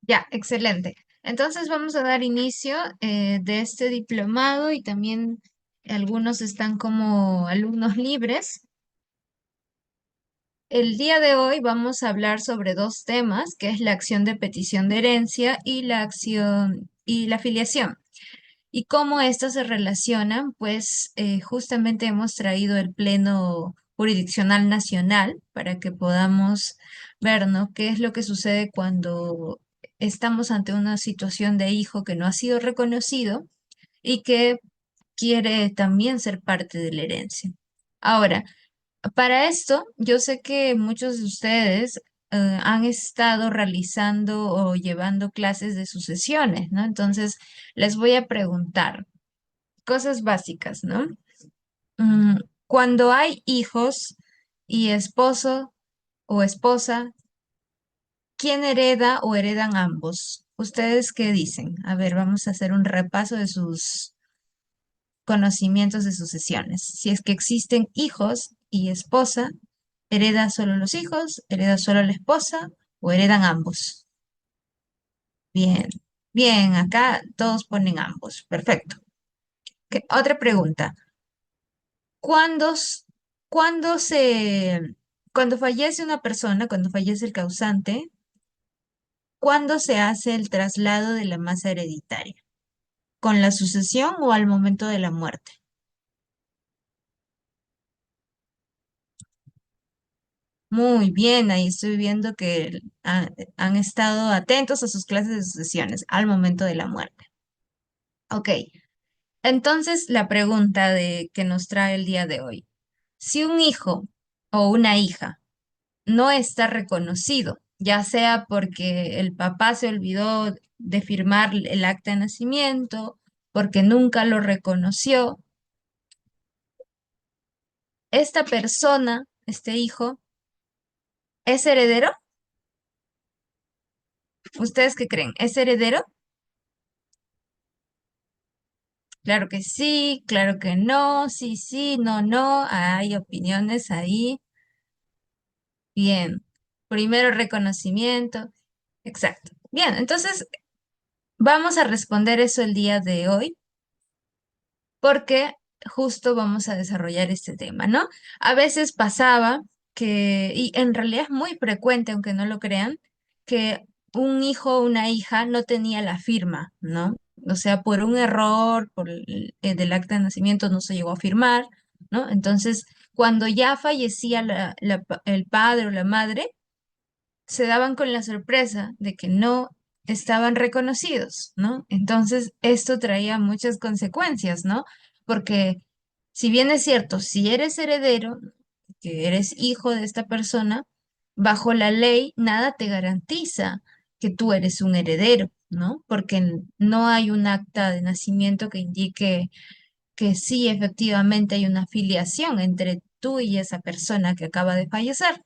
Ya, excelente. Entonces vamos a dar inicio de este diplomado y también algunos están como alumnos libres. El día de hoy vamos a hablar sobre dos temas, que es la acción de petición de herencia y la acción y la filiación. Y cómo estas se relacionan, pues justamente hemos traído el Pleno Jurisdiccional Nacional para que podamos ver, ¿no? ¿Qué es lo que sucede cuando estamos ante una situación de hijo que no ha sido reconocido y que quiere también ser parte de la herencia? Ahora, para esto, yo sé que muchos de ustedes han estado realizando o llevando clases de sucesiones, ¿no? Entonces, les voy a preguntar cosas básicas, ¿no? Mm, Cuando hay hijos y esposo o esposa, ¿quién hereda o heredan ambos? ¿Ustedes qué dicen? A ver, vamos a hacer un repaso de sus conocimientos de sucesiones. Si es que existen hijos y esposa, ¿hereda solo los hijos, hereda solo la esposa o heredan ambos? Bien, bien, acá todos ponen ambos. Perfecto. Otra pregunta. ¿Cuándo, cuándo cuando fallece una persona, cuando fallece el causante, cuándo se hace el traslado de la masa hereditaria? ¿Con la sucesión o al momento de la muerte? Muy bien, ahí estoy viendo que han estado atentos a sus clases de sucesiones al momento de la muerte. Ok, entonces la pregunta que nos trae el día de hoy. Si un hijo o una hija no está reconocido, ya sea porque el papá se olvidó de firmar el acta de nacimiento, porque nunca lo reconoció, esta persona, este hijo, ¿es heredero? ¿Ustedes qué creen? ¿Es heredero? Claro que sí, claro que no, sí, sí, no, no, hay opiniones ahí. Bien, primero reconocimiento, exacto. Bien, entonces vamos a responder eso el día de hoy porque justo vamos a desarrollar este tema, ¿no? A veces pasaba que, y en realidad es muy frecuente, aunque no lo crean, que un hijo o una hija no tenía la firma, ¿no? O sea, por un error, del acta de nacimiento no se llegó a firmar, ¿no? Entonces, cuando ya fallecía el padre o la madre, se daban con la sorpresa de que no estaban reconocidos, ¿no? Entonces, esto traía muchas consecuencias, ¿no? Porque si bien es cierto, si eres heredero, que eres hijo de esta persona, bajo la ley nada te garantiza que tú eres un heredero, ¿no? Porque no hay un acta de nacimiento que indique que sí, efectivamente hay una filiación entre tú y esa persona que acaba de fallecer.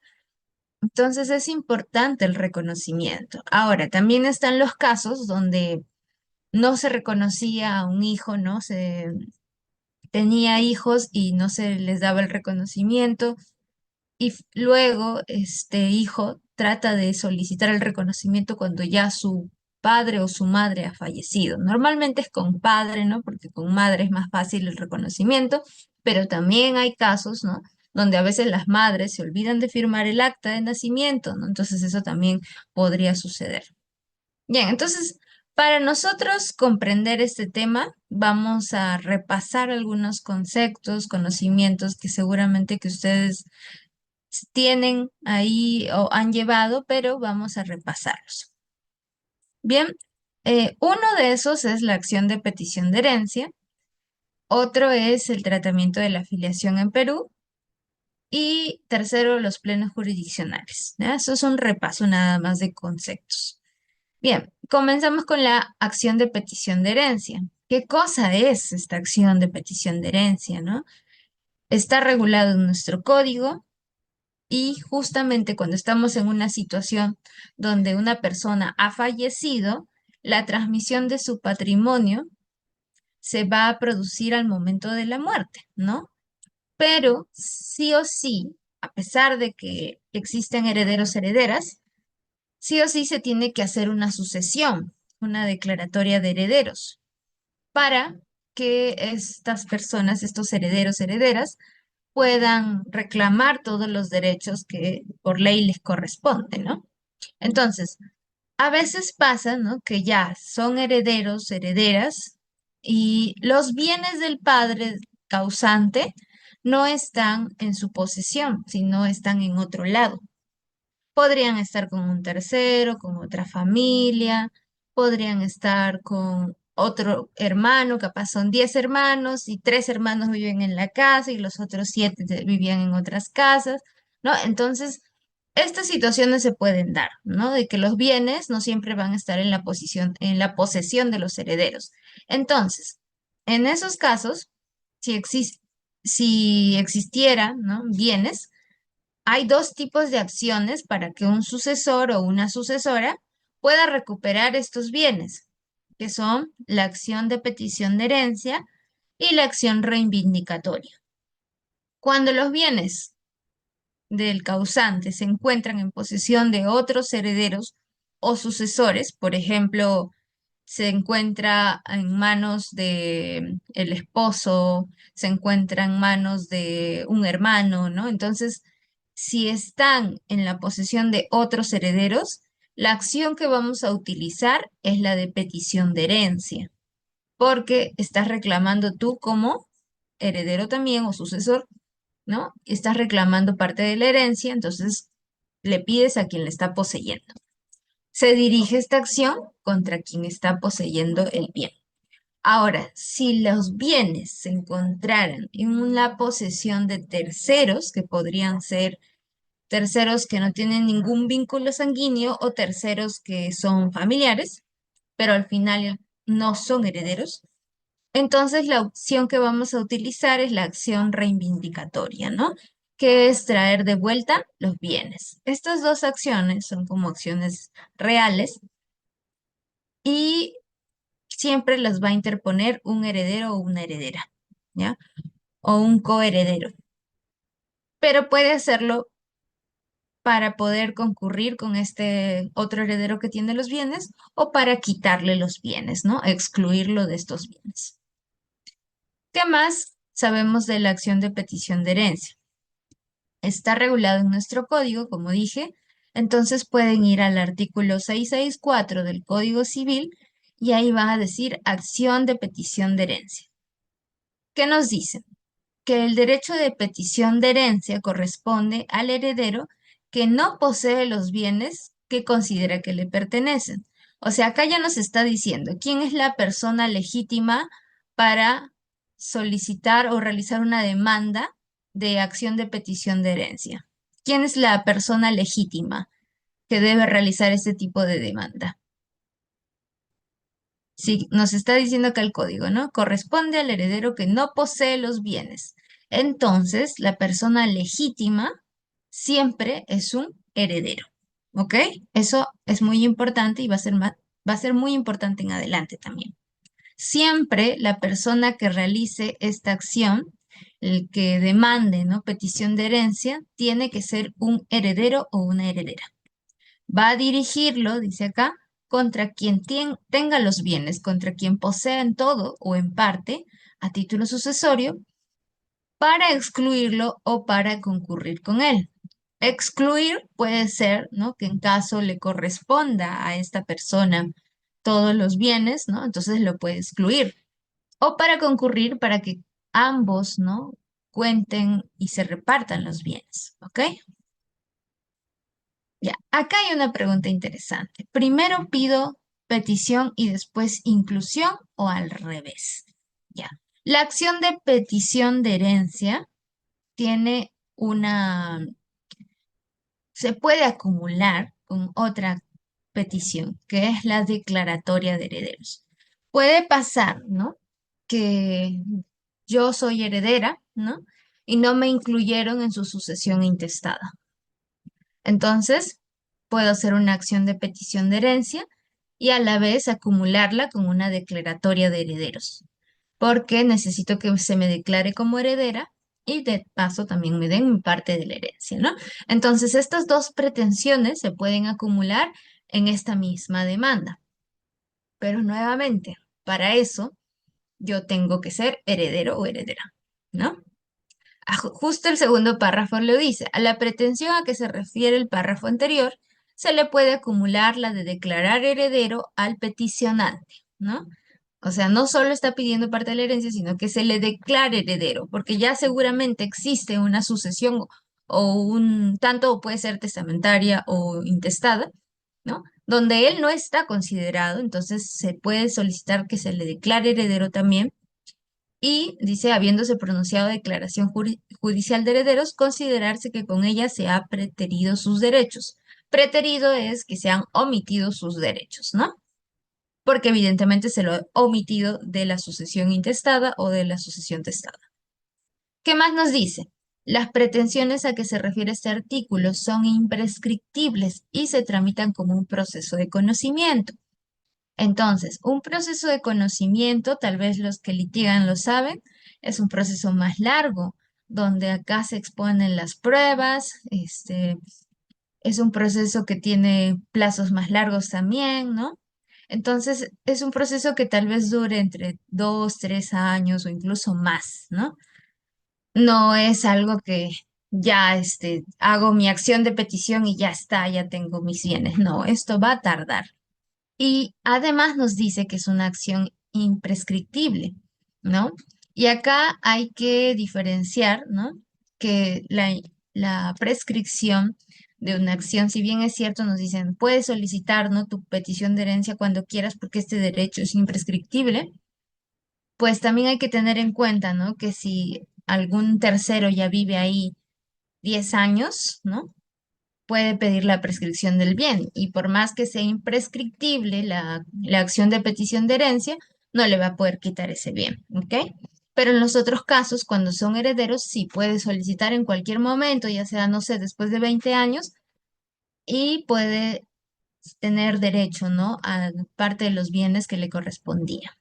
Entonces es importante el reconocimiento. Ahora, también están los casos donde no se reconocía a un hijo, ¿no? Se tenía hijos y no se les daba el reconocimiento y luego este hijo trata de solicitar el reconocimiento cuando ya su padre o su madre ha fallecido. Normalmente es con padre, ¿no? Porque con madre es más fácil el reconocimiento, pero también hay casos, ¿no? Donde a veces las madres se olvidan de firmar el acta de nacimiento, ¿no? Entonces eso también podría suceder. Bien, entonces, para nosotros comprender este tema, vamos a repasar algunos conceptos, conocimientos que seguramente que ustedes tienen ahí o han llevado, pero vamos a repasarlos. Bien, uno de esos es la acción de petición de herencia, otro es el tratamiento de la afiliación en Perú y tercero, los plenos jurisdiccionales. ¿Ya? Eso es un repaso nada más de conceptos. Bien, comenzamos con la acción de petición de herencia. ¿Qué cosa es esta acción de petición de herencia, no? Está regulado en nuestro código. Y justamente cuando estamos en una situación donde una persona ha fallecido, la transmisión de su patrimonio se va a producir al momento de la muerte, ¿no? Pero sí o sí, a pesar de que existen herederos herederas, sí o sí se tiene que hacer una sucesión, una declaratoria de herederos, para que estas personas, estos herederos, herederas, puedan reclamar todos los derechos que por ley les corresponden, ¿no? Entonces, a veces pasa, ¿no? Que ya son herederos, herederas, y los bienes del padre causante no están en su posesión, sino están en otro lado. Podrían estar con un tercero, con otra familia, podrían estar con otro hermano, capaz son 10 hermanos y 3 hermanos viven en la casa y los otros 7 vivían en otras casas, ¿no? Entonces, estas situaciones se pueden dar, ¿no? De que los bienes no siempre van a estar en la posición, en la posesión de los herederos. Entonces, en esos casos, si existieran, ¿no? Bienes, hay dos tipos de acciones para que un sucesor o una sucesora pueda recuperar estos bienes, que son la acción de petición de herencia y la acción reivindicatoria. Cuando los bienes del causante se encuentran en posesión de otros herederos o sucesores, por ejemplo, se encuentra en manos de el esposo, se encuentra en manos de un hermano, ¿no? Entonces, si están en la posesión de otros herederos, la acción que vamos a utilizar es la de petición de herencia, porque estás reclamando tú como heredero también o sucesor, ¿no? Estás reclamando parte de la herencia, entonces le pides a quien le está poseyendo. Se dirige esta acción contra quien está poseyendo el bien. Ahora, si los bienes se encontraran en la posesión de terceros, que podrían ser terceros que no tienen ningún vínculo sanguíneo o terceros que son familiares, pero al final no son herederos, entonces la opción que vamos a utilizar es la acción reivindicatoria, ¿no? Que es traer de vuelta los bienes. Estas dos acciones son como acciones reales y siempre las va a interponer un heredero o una heredera, ¿ya? O un coheredero. Pero puede hacerlo para poder concurrir con este otro heredero que tiene los bienes o para quitarle los bienes, ¿no? Excluirlo de estos bienes. ¿Qué más sabemos de la acción de petición de herencia? Está regulado en nuestro código, como dije, entonces pueden ir al artículo 664 del Código Civil y ahí va a decir acción de petición de herencia. ¿Qué nos dicen? Que el derecho de petición de herencia corresponde al heredero que no posee los bienes que considera que le pertenecen. O sea, acá ya nos está diciendo quién es la persona legítima para solicitar o realizar una demanda de acción de petición de herencia. ¿Quién es la persona legítima que debe realizar este tipo de demanda? Sí, nos está diciendo acá el código, ¿no? Corresponde al heredero que no posee los bienes. Entonces, la persona legítima siempre es un heredero, ¿ok? Eso es muy importante y va a ser muy importante en adelante también. Siempre la persona que realice esta acción, el que demande, ¿no? Petición de herencia, tiene que ser un heredero o una heredera. Va a dirigirlo, dice acá, contra quien tenga los bienes, contra quien posea en todo o en parte a título sucesorio, para excluirlo o para concurrir con él. Excluir puede ser, ¿no? Que en caso le corresponda a esta persona todos los bienes, ¿no? Entonces lo puede excluir. O para concurrir para que ambos, ¿no? Cuenten y se repartan los bienes, ¿ok? Ya, acá hay una pregunta interesante. ¿Primero pido petición y después inclusión o al revés? Ya. La acción de petición de herencia tiene se puede acumular con otra petición, que es la declaratoria de herederos. Puede pasar, ¿no? Que yo soy heredera, ¿no? Y no me incluyeron en su sucesión intestada. Entonces, puedo hacer una acción de petición de herencia y a la vez acumularla con una declaratoria de herederos, porque necesito que se me declare como heredera y de paso también me den mi parte de la herencia, ¿no? Entonces, estas dos pretensiones se pueden acumular en esta misma demanda. Pero nuevamente, para eso yo tengo que ser heredero o heredera, ¿no? Justo el segundo párrafo lo dice. A la pretensión a que se refiere el párrafo anterior, se le puede acumular la de declarar heredero al peticionante, ¿no? O sea, no solo está pidiendo parte de la herencia, sino que se le declare heredero, porque ya seguramente existe una sucesión o un tanto puede ser testamentaria o intestada, ¿no? Donde él no está considerado, entonces se puede solicitar que se le declare heredero también y dice, habiéndose pronunciado declaración judicial de herederos, considerarse que con ella se ha preterido sus derechos. Preterido es que se han omitido sus derechos, ¿no? Porque evidentemente se lo ha omitido de la sucesión intestada o de la sucesión testada. ¿Qué más nos dice? Las pretensiones a que se refiere este artículo son imprescriptibles y se tramitan como un proceso de conocimiento. Entonces, un proceso de conocimiento, tal vez los que litigan lo saben, es un proceso más largo, donde acá se exponen las pruebas, es un proceso que tiene plazos más largos también, ¿no? Entonces, es un proceso que tal vez dure entre 2, 3 años o incluso más, ¿no? No es algo que ya hago mi acción de petición y ya está, ya tengo mis bienes. No, esto va a tardar. Y además nos dice que es una acción imprescriptible, ¿no? Y acá hay que diferenciar, ¿no? Que la prescripción de una acción, si bien es cierto, nos dicen, puedes solicitar, ¿no? Tu petición de herencia cuando quieras porque este derecho es imprescriptible, pues también hay que tener en cuenta, ¿no? Que si algún tercero ya vive ahí 10 años, ¿no? Puede pedir la prescripción del bien y por más que sea imprescriptible la acción de petición de herencia, no le va a poder quitar ese bien, ¿ok? Pero en los otros casos, cuando son herederos, sí puede solicitar en cualquier momento, ya sea, no sé, después de 20 años, y puede tener derecho, ¿no? A parte de los bienes que le correspondía.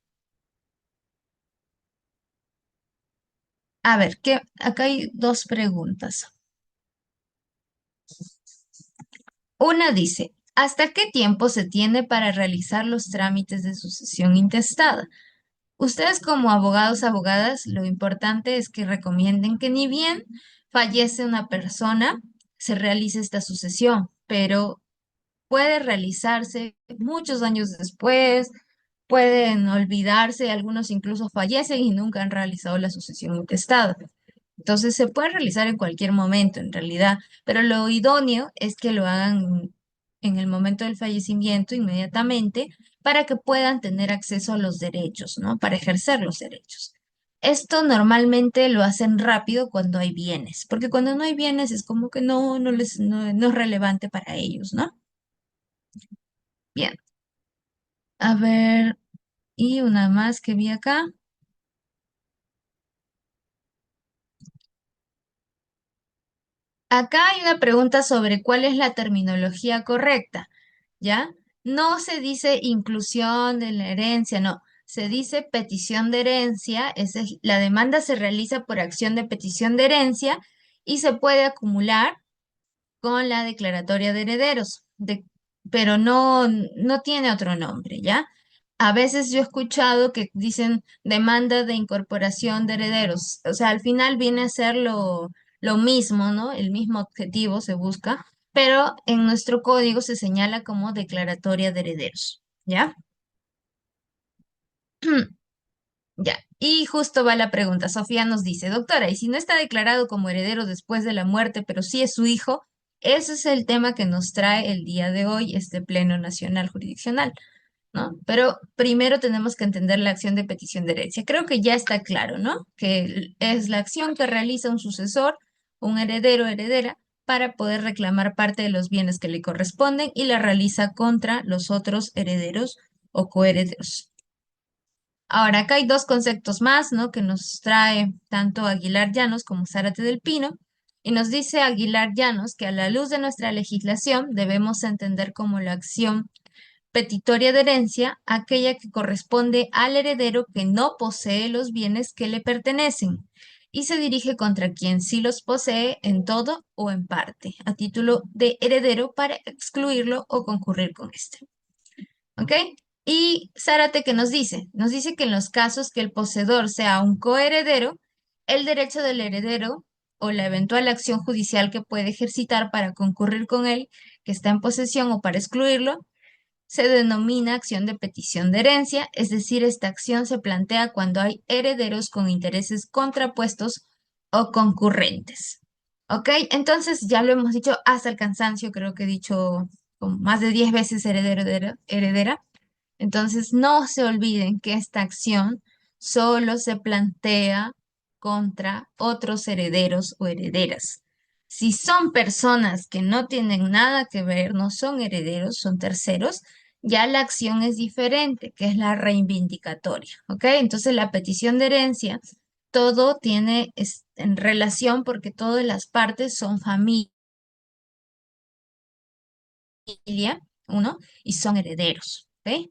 A ver, acá hay dos preguntas. Una dice, ¿hasta qué tiempo se tiene para realizar los trámites de sucesión intestada? Ustedes como abogados, abogadas, lo importante es que recomienden que ni bien fallece una persona, se realice esta sucesión, pero puede realizarse muchos años después, pueden olvidarse, algunos incluso fallecen y nunca han realizado la sucesión intestada. Entonces se puede realizar en cualquier momento, en realidad, pero lo idóneo es que lo hagan en el momento del fallecimiento inmediatamente para que puedan tener acceso a los derechos, ¿no? Para ejercer los derechos. Esto normalmente lo hacen rápido cuando hay bienes, porque cuando no hay bienes es como que no es relevante para ellos, ¿no? Bien, a ver, y una más que vi acá. Acá hay una pregunta sobre cuál es la terminología correcta, ¿ya? No se dice inclusión de la herencia, no. Se dice petición de herencia, la demanda se realiza por acción de petición de herencia y se puede acumular con la declaratoria de herederos, pero no tiene otro nombre, ¿ya? A veces yo he escuchado que dicen demanda de incorporación de herederos, o sea, al final viene a ser lo mismo, ¿no? El mismo objetivo se busca, pero en nuestro código se señala como declaratoria de herederos, ¿ya? Ya, y justo va la pregunta. Sofía nos dice, doctora, ¿y si no está declarado como heredero después de la muerte, pero sí es su hijo? Ese es el tema que nos trae el día de hoy este Pleno Nacional Jurisdiccional, ¿no? Pero primero tenemos que entender la acción de petición de herencia. Creo que ya está claro, ¿no? Que es la acción que realiza un sucesor, un heredero o heredera, para poder reclamar parte de los bienes que le corresponden y la realiza contra los otros herederos o coherederos. Ahora, acá hay dos conceptos más, ¿no? Que nos trae tanto Aguilar Llanos como Zárate del Pino. Y nos dice Aguilar Llanos que a la luz de nuestra legislación debemos entender como la acción petitoria de herencia aquella que corresponde al heredero que no posee los bienes que le pertenecen y se dirige contra quien sí los posee en todo o en parte, a título de heredero para excluirlo o concurrir con este. ¿Ok? Y Zárate, ¿qué nos dice? Nos dice que en los casos que el poseedor sea un coheredero, el derecho del heredero o la eventual acción judicial que puede ejercitar para concurrir con él, que está en posesión o para excluirlo, se denomina acción de petición de herencia, es decir, esta acción se plantea cuando hay herederos con intereses contrapuestos o concurrentes. ¿Ok? Entonces, ya lo hemos dicho hasta el cansancio, creo que he dicho como más de 10 veces heredero, heredera. Entonces, no se olviden que esta acción solo se plantea contra otros herederos o herederas. Si son personas que no tienen nada que ver, no son herederos, son terceros, ya la acción es diferente, que es la reivindicatoria, ¿ok? Entonces, la petición de herencia, todo tiene en relación porque todas las partes son familia, uno, y son herederos, ¿ok?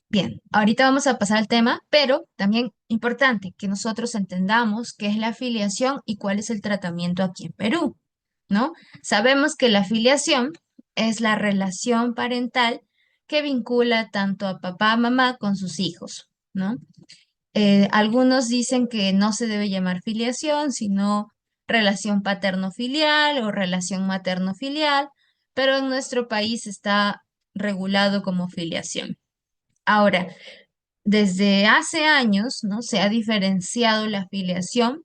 Bien, ahorita vamos a pasar al tema, pero también importante que nosotros entendamos qué es la afiliación y cuál es el tratamiento aquí en Perú, ¿no? Sabemos que la afiliación es la relación parental que vincula tanto a papá a mamá con sus hijos, ¿no? Algunos dicen que no se debe llamar filiación, sino relación paterno-filial o relación materno-filial, pero en nuestro país está regulado como filiación. Ahora, desde hace años, ¿no? Se ha diferenciado la filiación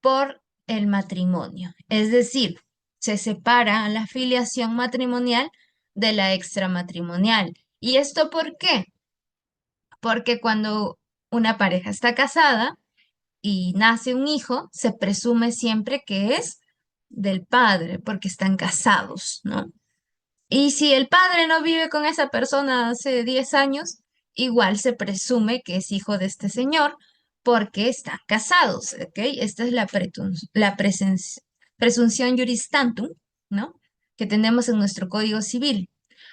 por el matrimonio. Es decir, se separa la filiación matrimonial de la extramatrimonial. ¿Y esto por qué? Porque cuando una pareja está casada y nace un hijo, se presume siempre que es del padre, porque están casados, ¿no? Y si el padre no vive con esa persona hace 10 años, igual se presume que es hijo de este señor porque están casados, ¿ok? Esta es la presunción juris tantum, ¿no? Que tenemos en nuestro Código Civil.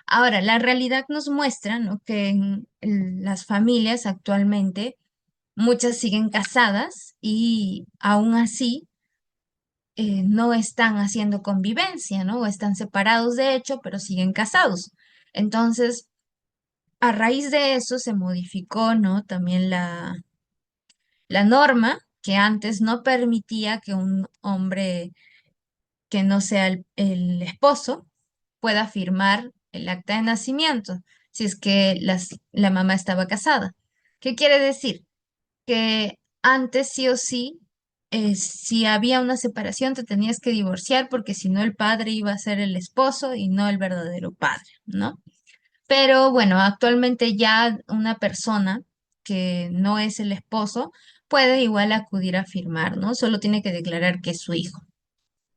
Ahora, la realidad nos muestra, ¿no? Que en las familias actualmente muchas siguen casadas y aún así no están haciendo convivencia, ¿no? O están separados de hecho, pero siguen casados. Entonces, a raíz de eso se modificó, ¿no? También la norma que antes no permitía que un hombre que no sea el esposo pueda firmar el acta de nacimiento si es que la mamá estaba casada. ¿Qué quiere decir? Que antes sí o sí, si había una separación, te tenías que divorciar porque si no el padre iba a ser el esposo y no el verdadero padre, ¿no? Pero bueno, actualmente ya una persona que no es el esposo puede igual acudir a firmar, ¿no? Solo tiene que declarar que es su hijo.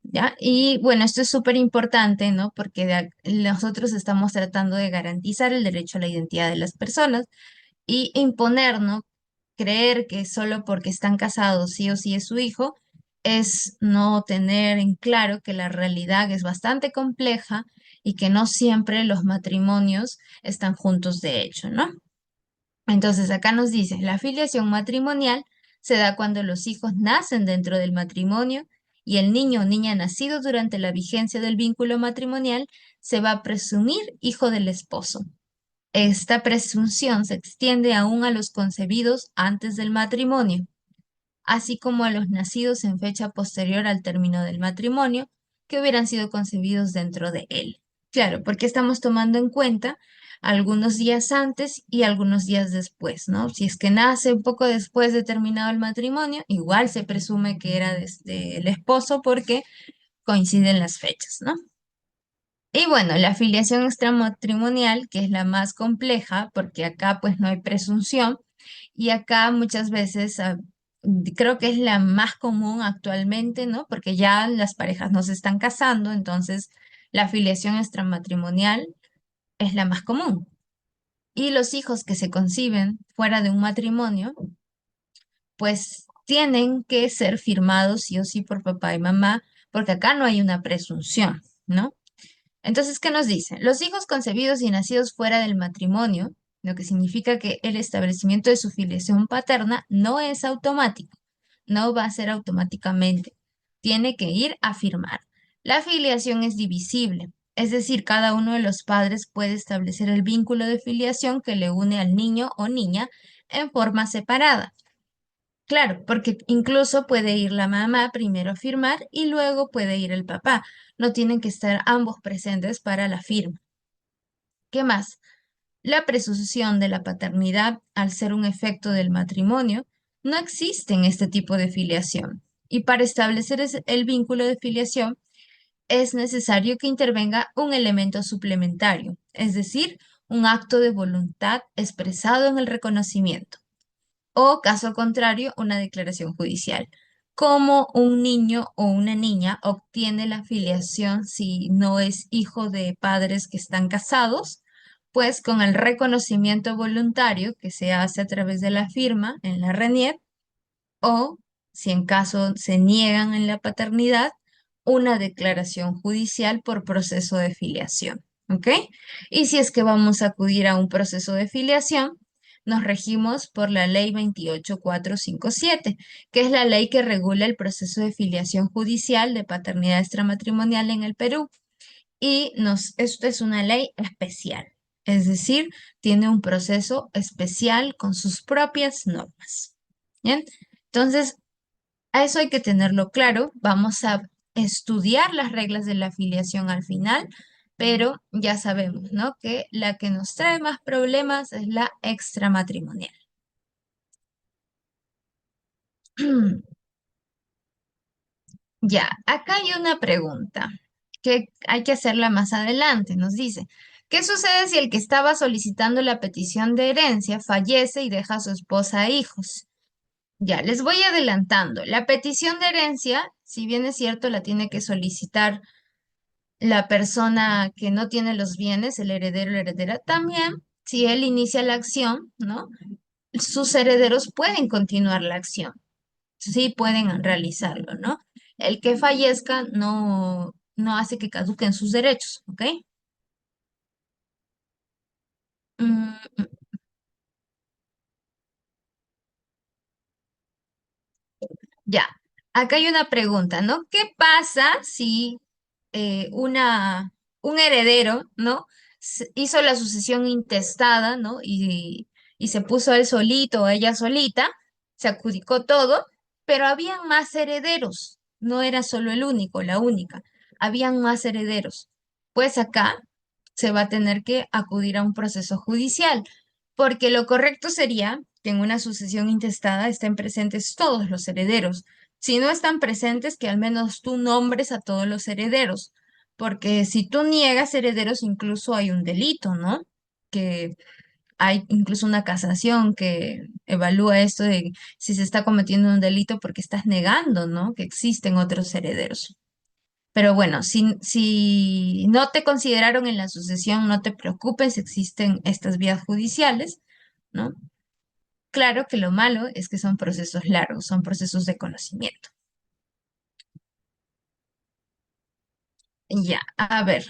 ¿Ya? Y bueno, esto es súper importante, ¿no? Porque nosotros estamos tratando de garantizar el derecho a la identidad de las personas y imponer, ¿no? Creer que solo porque están casados sí o sí es su hijo, es no tener en claro que la realidad es bastante compleja y que no siempre los matrimonios están juntos de hecho, ¿no? Entonces acá nos dice, la filiación matrimonial se da cuando los hijos nacen dentro del matrimonio y el niño o niña nacido durante la vigencia del vínculo matrimonial se va a presumir hijo del esposo. Esta presunción se extiende aún a los concebidos antes del matrimonio, así como a los nacidos en fecha posterior al término del matrimonio, que hubieran sido concebidos dentro de él. Claro, porque estamos tomando en cuenta algunos días antes y algunos días después, ¿no? Si es que nace un poco después de terminado el matrimonio, igual se presume que era desde el esposo porque coinciden las fechas, ¿no? Y bueno, la filiación extramatrimonial, que es la más compleja, porque acá pues no hay presunción, y acá muchas veces creo que es la más común actualmente, ¿no? Porque ya las parejas no se están casando, entonces la filiación extramatrimonial es la más común. Y los hijos que se conciben fuera de un matrimonio, pues tienen que ser firmados sí o sí por papá y mamá, porque acá no hay una presunción, ¿no? Entonces, ¿qué nos dice? Los hijos concebidos y nacidos fuera del matrimonio, lo que significa que el establecimiento de su filiación paterna no es automático. no va a ser automáticamente. Tiene que ir a firmar. La filiación es divisible, es decir, cada uno de los padres puede establecer el vínculo de filiación que le une al niño o niña en forma separada. Claro, porque incluso puede ir la mamá primero a firmar y luego puede ir el papá. No tienen que estar ambos presentes para la firma. ¿Qué más? La presunción de la paternidad, al ser un efecto del matrimonio, no existe en este tipo de filiación. Y para establecer el vínculo de filiación es necesario que intervenga un elemento suplementario, es decir, un acto de voluntad expresado en el reconocimiento o, caso contrario, una declaración judicial. ¿Cómo un niño o una niña obtiene la filiación si no es hijo de padres que están casados? Pues con el reconocimiento voluntario que se hace a través de la firma en la RENIEC o, si en caso se niegan en la paternidad, una declaración judicial por proceso de filiación. ¿Ok? Y si es que vamos a acudir a un proceso de filiación, nos regimos por la ley 28457, que es la ley que regula el proceso de filiación judicial de paternidad extramatrimonial en el Perú. Y esto es una ley especial, es decir, tiene un proceso especial con sus propias normas. ¿Bien? Entonces, a eso hay que tenerlo claro. Vamos a estudiar las reglas de la afiliación al final, pero ya sabemos, ¿no? Que la que nos trae más problemas es la extramatrimonial. Ya, acá hay una pregunta que hay que hacerla más adelante. Nos dice, ¿qué sucede si el que estaba solicitando la petición de herencia fallece y deja a su esposa e hijos? Ya, les voy adelantando. La petición de herencia, si bien es cierto, la tiene que solicitar la persona que no tiene los bienes, el heredero o la heredera, también, si él inicia la acción, ¿no? Sus herederos pueden continuar la acción, sí pueden realizarlo, ¿no? El que fallezca no hace que caduquen sus derechos, ¿ok? Mm, ya, acá hay una pregunta, ¿no? ¿Qué pasa si un heredero, ¿no? Hizo la sucesión intestada, ¿no? Y se puso él solito o ella solita, se adjudicó todo, pero habían más herederos, no era solo el único, la única, habían más herederos. Pues acá se va a tener que acudir a un proceso judicial, porque lo correcto sería que en una sucesión intestada estén presentes todos los herederos. Si no están presentes, que al menos tú nombres a todos los herederos, porque si tú niegas herederos, incluso hay un delito, ¿no? Que hay incluso una casación que evalúa esto de si se está cometiendo un delito porque estás negando, ¿no? Que existen otros herederos. Pero bueno, si no te consideraron en la sucesión, no te preocupes, existen estas vías judiciales, ¿no? Claro que lo malo es que son procesos largos, son procesos de conocimiento. Ya, a ver,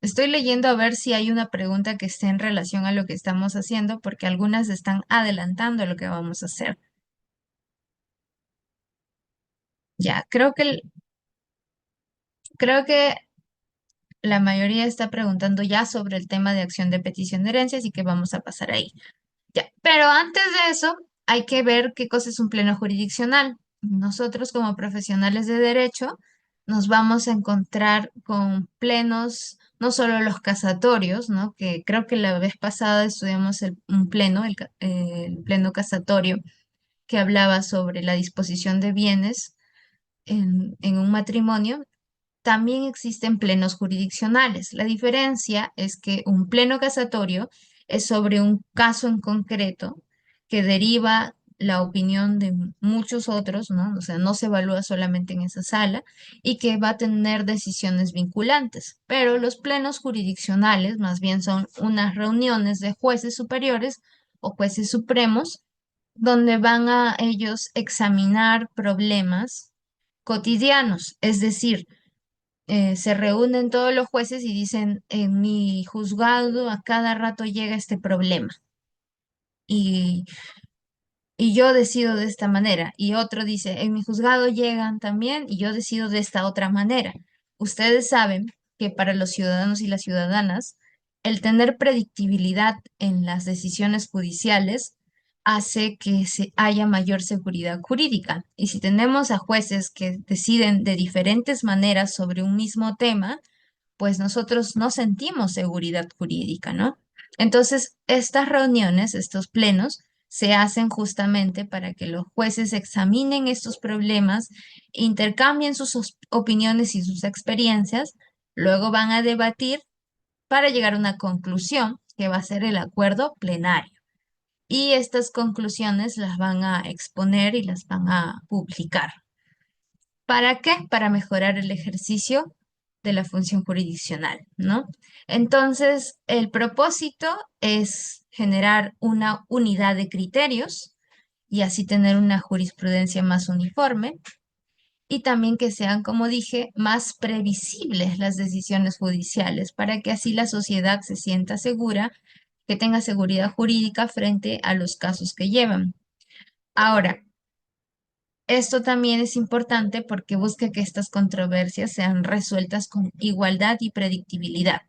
estoy leyendo a ver si hay una pregunta que esté en relación a lo que estamos haciendo, porque algunas están adelantando lo que vamos a hacer. Ya, creo que la mayoría está preguntando ya sobre el tema de acción de petición de herencia, así que vamos a pasar ahí. Ya, pero antes de eso, hay que ver qué cosa es un pleno jurisdiccional. Nosotros como profesionales de derecho nos vamos a encontrar con plenos, no solo los casatorios, ¿no? Que creo que la vez pasada estudiamos un pleno, el pleno casatorio, que hablaba sobre la disposición de bienes en un matrimonio. También existen plenos jurisdiccionales. La diferencia es que un pleno casatorio es sobre un caso en concreto que deriva la opinión de muchos otros, ¿no? O sea, no se evalúa solamente en esa sala y que va a tener decisiones vinculantes. Pero los plenos jurisdiccionales más bien son unas reuniones de jueces superiores o jueces supremos donde van a ellos examinar problemas cotidianos, es decir, se reúnen todos los jueces y dicen, en mi juzgado a cada rato llega este problema y, y yo decido de esta manera. Y otro dice, en mi juzgado llegan también y yo decido de esta otra manera. Ustedes saben que para los ciudadanos y las ciudadanas, el tener predictibilidad en las decisiones judiciales hace que haya mayor seguridad jurídica. Y si tenemos a jueces que deciden de diferentes maneras sobre un mismo tema, pues nosotros no sentimos seguridad jurídica, ¿no? Entonces, estas reuniones, estos plenos, se hacen justamente para que los jueces examinen estos problemas, intercambien sus opiniones y sus experiencias, luego van a debatir para llegar a una conclusión que va a ser el acuerdo plenario. Y estas conclusiones las van a exponer y las van a publicar. ¿Para qué? Para mejorar el ejercicio de la función jurisdiccional, ¿no? Entonces, el propósito es generar una unidad de criterios y así tener una jurisprudencia más uniforme y también que sean, como dije, más previsibles las decisiones judiciales para que así la sociedad se sienta segura, que tenga seguridad jurídica frente a los casos que llevan. Ahora, esto también es importante porque busca que estas controversias sean resueltas con igualdad y predictibilidad.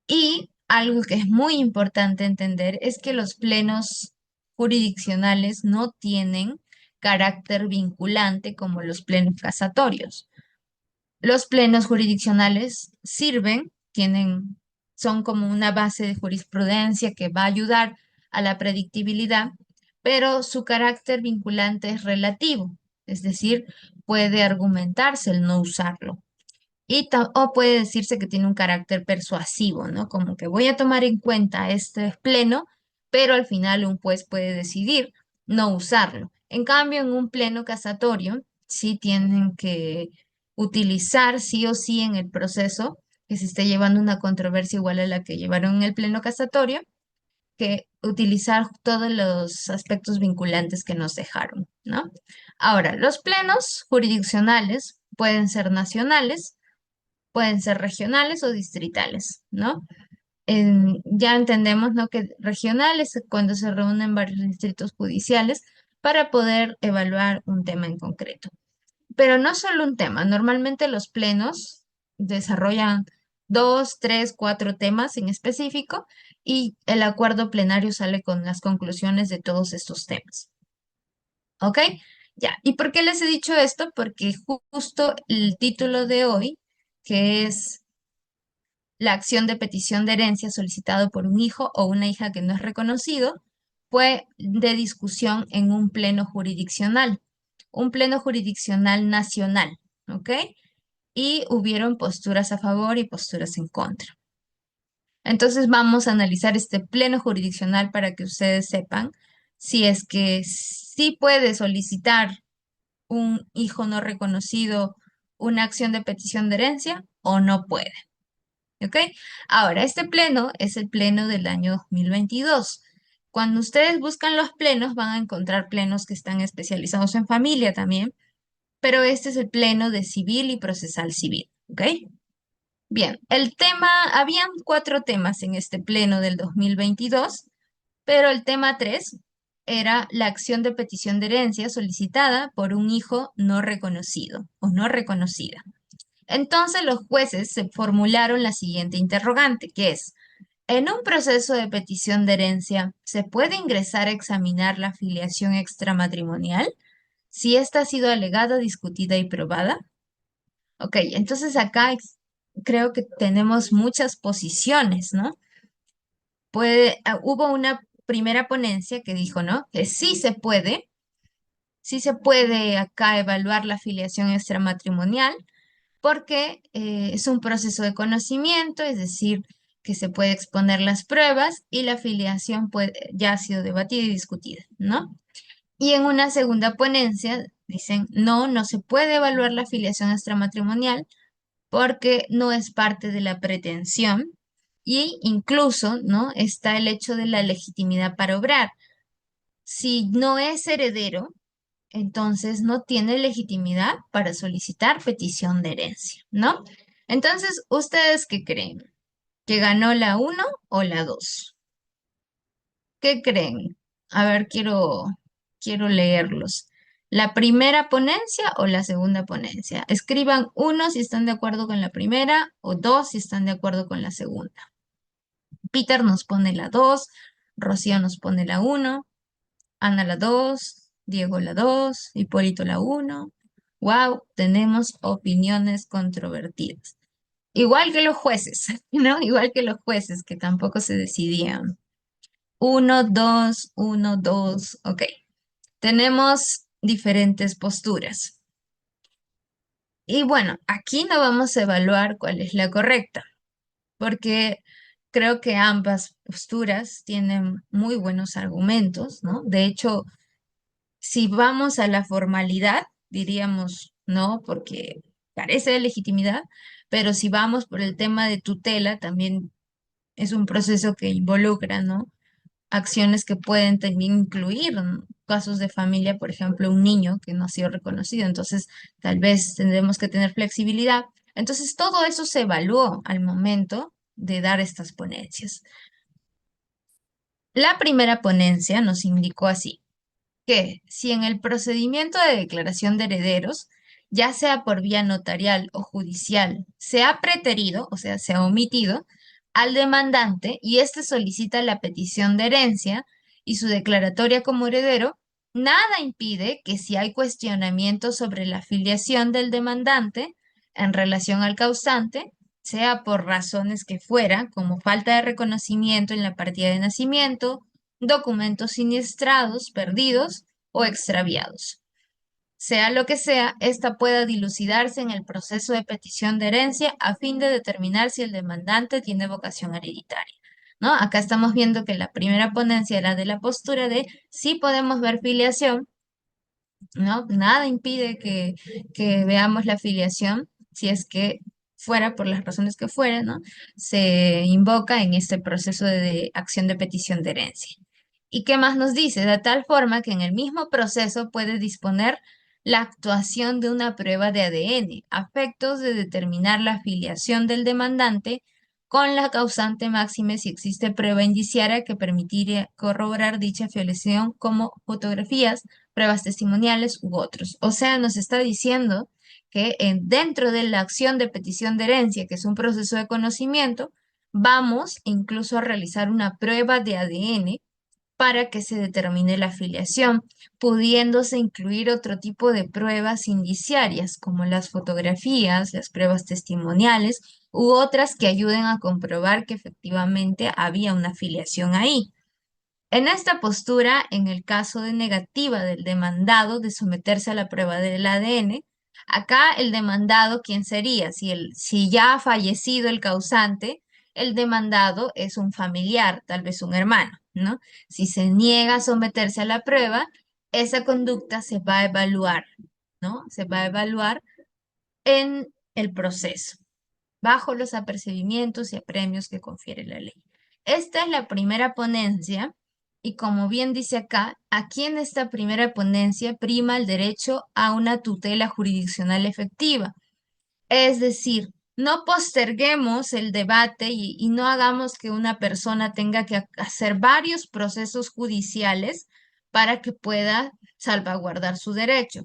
Y algo que es muy importante entender es que los plenos jurisdiccionales no tienen carácter vinculante como los plenos casatorios. Los plenos jurisdiccionales sirven, son como una base de jurisprudencia que va a ayudar a la predictibilidad, pero su carácter vinculante es relativo, es decir, puede argumentarse el no usarlo. O puede decirse que tiene un carácter persuasivo, ¿no? Como que voy a tomar en cuenta este pleno, pero al final un juez puede decidir no usarlo. En cambio, en un pleno casatorio, sí tienen que utilizar sí o sí en el proceso que se esté llevando una controversia igual a la que llevaron en el pleno casatorio, que utilizar todos los aspectos vinculantes que nos dejaron, ¿no? Ahora, los plenos jurisdiccionales pueden ser nacionales, pueden ser regionales o distritales, ¿no? Ya entendemos, ¿no? Que regionales es cuando se reúnen varios distritos judiciales para poder evaluar un tema en concreto. Pero no solo un tema, normalmente los plenos desarrollan dos, tres, cuatro temas en específico y el acuerdo plenario sale con las conclusiones de todos estos temas. ¿Ok? Ya. ¿Y por qué les he dicho esto? Porque justo el título de hoy, que es la acción de petición de herencia solicitado por un hijo o una hija que no es reconocido, fue de discusión en un pleno jurisdiccional nacional, ¿ok? Y hubieron posturas a favor y posturas en contra. Entonces vamos a analizar este pleno jurisdiccional para que ustedes sepan si es que sí puede solicitar un hijo no reconocido una acción de petición de herencia o no puede. ¿Ok? Ahora, este pleno es el pleno del año 2022. Cuando ustedes buscan los plenos, van a encontrar plenos que están especializados en familia también, pero este es el pleno de civil y procesal civil. ¿Ok? Bien, habían cuatro temas en este pleno del 2022, pero el tema 3 era la acción de petición de herencia solicitada por un hijo no reconocido o no reconocida. Entonces los jueces se formularon la siguiente interrogante, que es, en un proceso de petición de herencia, ¿se puede ingresar a examinar la filiación extramatrimonial si ésta ha sido alegada, discutida y probada? Ok, entonces acá creo que tenemos muchas posiciones, ¿no? Hubo una primera ponencia que dijo, ¿no? Que sí se puede acá evaluar la filiación extramatrimonial porque es un proceso de conocimiento, es decir, que se puede exponer las pruebas y la filiación ya ha sido debatida y discutida, ¿no? Y en una segunda ponencia dicen, no, no se puede evaluar la filiación extramatrimonial porque no es parte de la pretensión y incluso, ¿no? Está el hecho de la legitimidad para obrar. Si no es heredero, entonces no tiene legitimidad para solicitar petición de herencia, ¿no? Entonces, ¿ustedes qué creen? ¿Que ganó la uno o la 2? ¿Qué creen? A ver, quiero leerlos. ¿La primera ponencia o la segunda ponencia? Escriban uno si están de acuerdo con la primera o dos si están de acuerdo con la segunda. Peter nos pone la 2, Rocío nos pone la uno, Ana la 2, Diego la 2, Hipólito la uno. Wow, tenemos opiniones controvertidas. Igual que los jueces, ¿no? Igual que los jueces que tampoco se decidían. Uno, dos. Ok. Tenemos diferentes posturas. Y bueno, aquí no vamos a evaluar cuál es la correcta, porque creo que ambas posturas tienen muy buenos argumentos, ¿no? De hecho, si vamos a la formalidad, diríamos no, porque carece de legitimidad, pero si vamos por el tema de tutela, también es un proceso que involucra, ¿no? Acciones que pueden también incluir casos de familia, por ejemplo, un niño que no ha sido reconocido, entonces tal vez tendremos que tener flexibilidad. Entonces, todo eso se evaluó al momento de dar estas ponencias. La primera ponencia nos indicó así, que si en el procedimiento de declaración de herederos, ya sea por vía notarial o judicial, se ha preterido, o sea, se ha omitido al demandante y éste solicita la petición de herencia y su declaratoria como heredero, nada impide que si hay cuestionamiento sobre la filiación del demandante en relación al causante, sea por razones que fuera, como falta de reconocimiento en la partida de nacimiento, documentos siniestrados, perdidos, o extraviados. Sea lo que sea, ésta pueda dilucidarse en el proceso de petición de herencia a fin de determinar si el demandante tiene vocación hereditaria. ¿No? Acá estamos viendo que la primera ponencia era de la postura de sí podemos ver filiación, ¿no? Nada impide que veamos la filiación si es que fuera por las razones que fuera, ¿no? Se invoca en este proceso de acción de petición de herencia. ¿Y qué más nos dice? De tal forma que en el mismo proceso puede disponer la actuación de una prueba de ADN, a efectos de determinar la filiación del demandante con la causante máxime si existe prueba indiciaria que permitiría corroborar dicha filiación como fotografías, pruebas testimoniales u otros. O sea, nos está diciendo que dentro de la acción de petición de herencia, que es un proceso de conocimiento, vamos incluso a realizar una prueba de ADN para que se determine la filiación, pudiéndose incluir otro tipo de pruebas indiciarias, como las fotografías, las pruebas testimoniales u otras que ayuden a comprobar que efectivamente había una filiación ahí. En esta postura, en el caso de negativa del demandado de someterse a la prueba del ADN, acá el demandado, ¿quién sería? Si ya ha fallecido el causante, el demandado es un familiar, tal vez un hermano, ¿no? Si se niega a someterse a la prueba, esa conducta se va a evaluar, ¿no? Se va a evaluar en el proceso bajo los apercibimientos y apremios que confiere la ley. Esta es la primera ponencia y como bien dice acá, aquí en esta primera ponencia prima el derecho a una tutela jurisdiccional efectiva. Es decir, no posterguemos el debate y no hagamos que una persona tenga que hacer varios procesos judiciales para que pueda salvaguardar su derecho,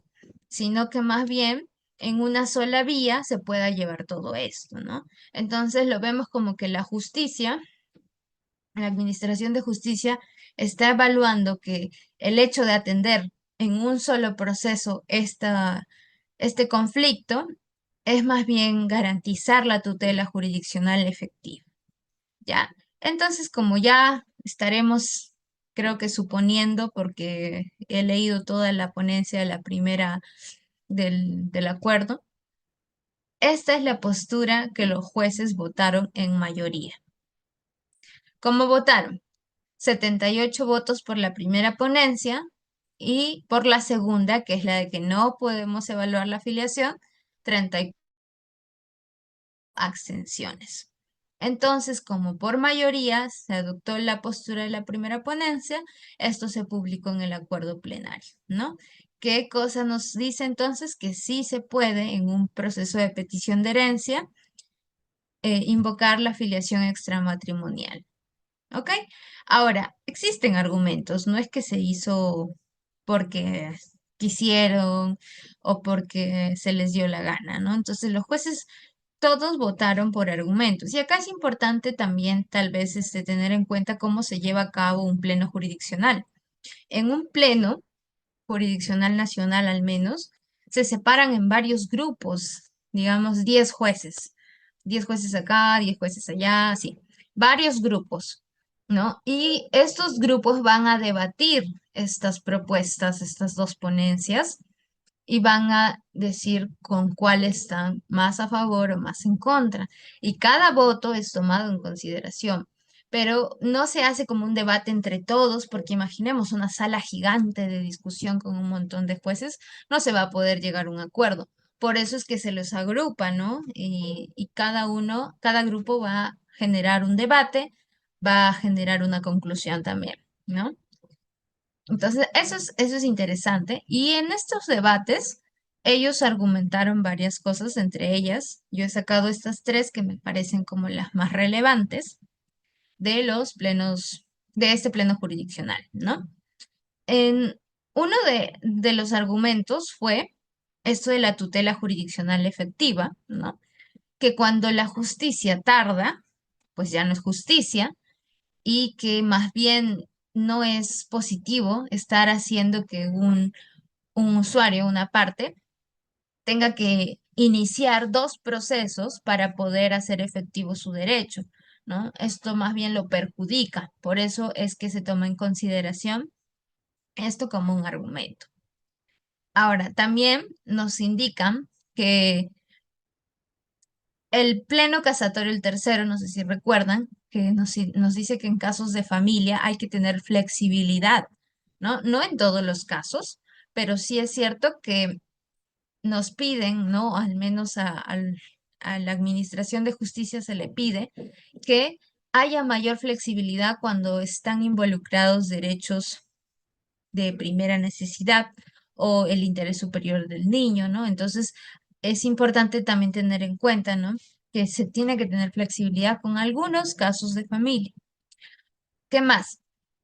sino que más bien en una sola vía se pueda llevar todo esto, ¿no? Entonces lo vemos como que la justicia, la Administración de Justicia está evaluando que el hecho de atender en un solo proceso este conflicto es más bien garantizar la tutela jurisdiccional efectiva, ¿ya? Entonces, como ya estaremos, creo que suponiendo, porque he leído toda la ponencia de la primera del acuerdo, esta es la postura que los jueces votaron en mayoría. ¿Cómo votaron? 78 votos por la primera ponencia y por la segunda, que es la de que no podemos evaluar la afiliación, 34 abstenciones. Entonces, como por mayoría se adoptó la postura de la primera ponencia, esto se publicó en el acuerdo plenario, ¿no? ¿Qué cosa nos dice entonces? Que sí se puede en un proceso de petición de herencia invocar la filiación extramatrimonial. ¿Ok? Ahora, existen argumentos, no es que se hizo porque quisieron o porque se les dio la gana, ¿no? Entonces los jueces todos votaron por argumentos. Y acá es importante también tal vez tener en cuenta cómo se lleva a cabo un pleno jurisdiccional. En un pleno jurisdiccional nacional al menos, se separan en varios grupos, digamos 10 jueces, 10 jueces acá, 10 jueces allá, así, varios grupos, ¿no? Y estos grupos van a debatir estas propuestas, estas dos ponencias, y van a decir con cuál están más a favor o más en contra. Y cada voto es tomado en consideración. Pero no se hace como un debate entre todos, porque imaginemos una sala gigante de discusión con un montón de jueces, no se va a poder llegar a un acuerdo. Por eso es que se los agrupa, ¿no? Y cada uno, cada grupo va a generar un debate, va a generar una conclusión también, ¿no? Entonces, eso es interesante. Y en estos debates, ellos argumentaron varias cosas, entre ellas, yo he sacado estas tres que me parecen como las más relevantes de los plenos, de este pleno jurisdiccional, ¿no? En uno de los argumentos fue esto de la tutela jurisdiccional efectiva, ¿no? Que cuando la justicia tarda, pues ya no es justicia, y que más bien no es positivo estar haciendo que un usuario, una parte, tenga que iniciar dos procesos para poder hacer efectivo su derecho, ¿no? Esto más bien lo perjudica, por eso es que se toma en consideración esto como un argumento. Ahora, también nos indican que el pleno casatorio, el tercero, no sé si recuerdan, que nos dice que en casos de familia hay que tener flexibilidad, ¿no? No en todos los casos, pero sí es cierto que nos piden, ¿no? Al menos a la Administración de Justicia se le pide que haya mayor flexibilidad cuando están involucrados derechos de primera necesidad o el interés superior del niño, ¿no? Entonces, es importante también tener en cuenta, ¿no? Que se tiene que tener flexibilidad con algunos casos de familia. ¿Qué más?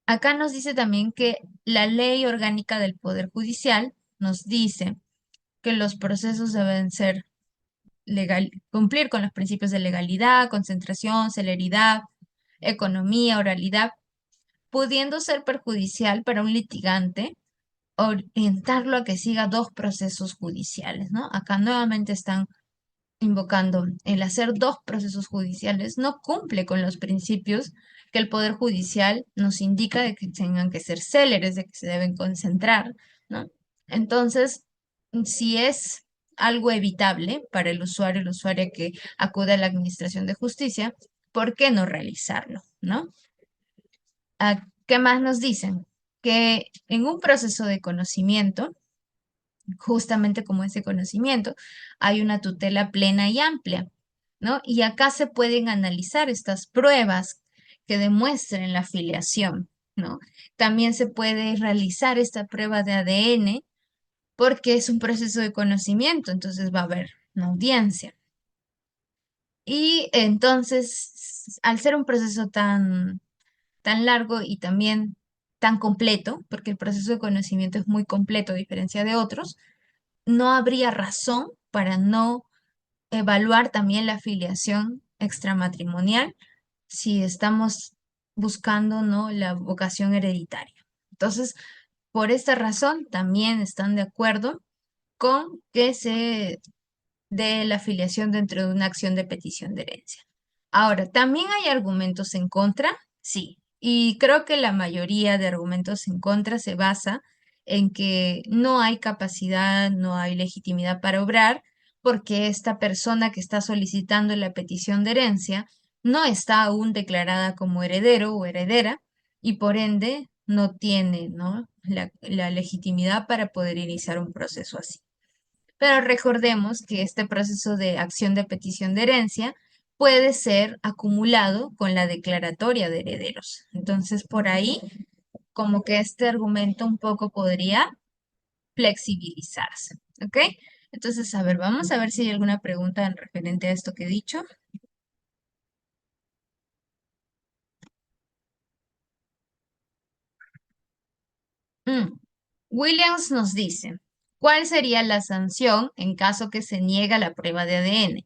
Acá nos dice también que la ley orgánica del Poder Judicial nos dice que los procesos deben ser legal, cumplir con los principios de legalidad, concentración, celeridad, economía, oralidad, pudiendo ser perjudicial para un litigante orientarlo a que siga dos procesos judiciales, ¿no? Acá nuevamente están invocando el hacer dos procesos judiciales no cumple con los principios que el Poder Judicial nos indica de que tengan que ser céleres, de que se deben concentrar, ¿no? Entonces, si es algo evitable para el usuario, la usuaria que acude a la Administración de Justicia, ¿por qué no realizarlo, no? ¿Qué más nos dicen? Que en un proceso de conocimiento, justamente como ese conocimiento, hay una tutela plena y amplia, ¿no? Y acá se pueden analizar estas pruebas que demuestren la filiación, ¿no? También se puede realizar esta prueba de ADN porque es un proceso de conocimiento, entonces va a haber una audiencia. Y entonces, al ser un proceso tan largo y también tan completo, porque el proceso de conocimiento es muy completo a diferencia de otros, no habría razón para no evaluar también la afiliación extramatrimonial si estamos buscando, ¿no?, la vocación hereditaria. Entonces, por esta razón, también están de acuerdo con que se dé la afiliación dentro de una acción de petición de herencia. Ahora, ¿también hay argumentos en contra? Sí, y creo que la mayoría de argumentos en contra se basa en que no hay capacidad, no hay legitimidad para obrar, porque esta persona que está solicitando la petición de herencia no está aún declarada como heredero o heredera y por ende no tiene, ¿no?, la legitimidad para poder iniciar un proceso así. Pero recordemos que este proceso de acción de petición de herencia puede ser acumulado con la declaratoria de herederos. Entonces, por ahí, como que este argumento un poco podría flexibilizarse, ¿ok? Entonces, a ver, vamos a ver si hay alguna pregunta en referente a esto que he dicho. Mm. Williams nos dice, ¿cuál sería la sanción en caso que se niega la prueba de ADN?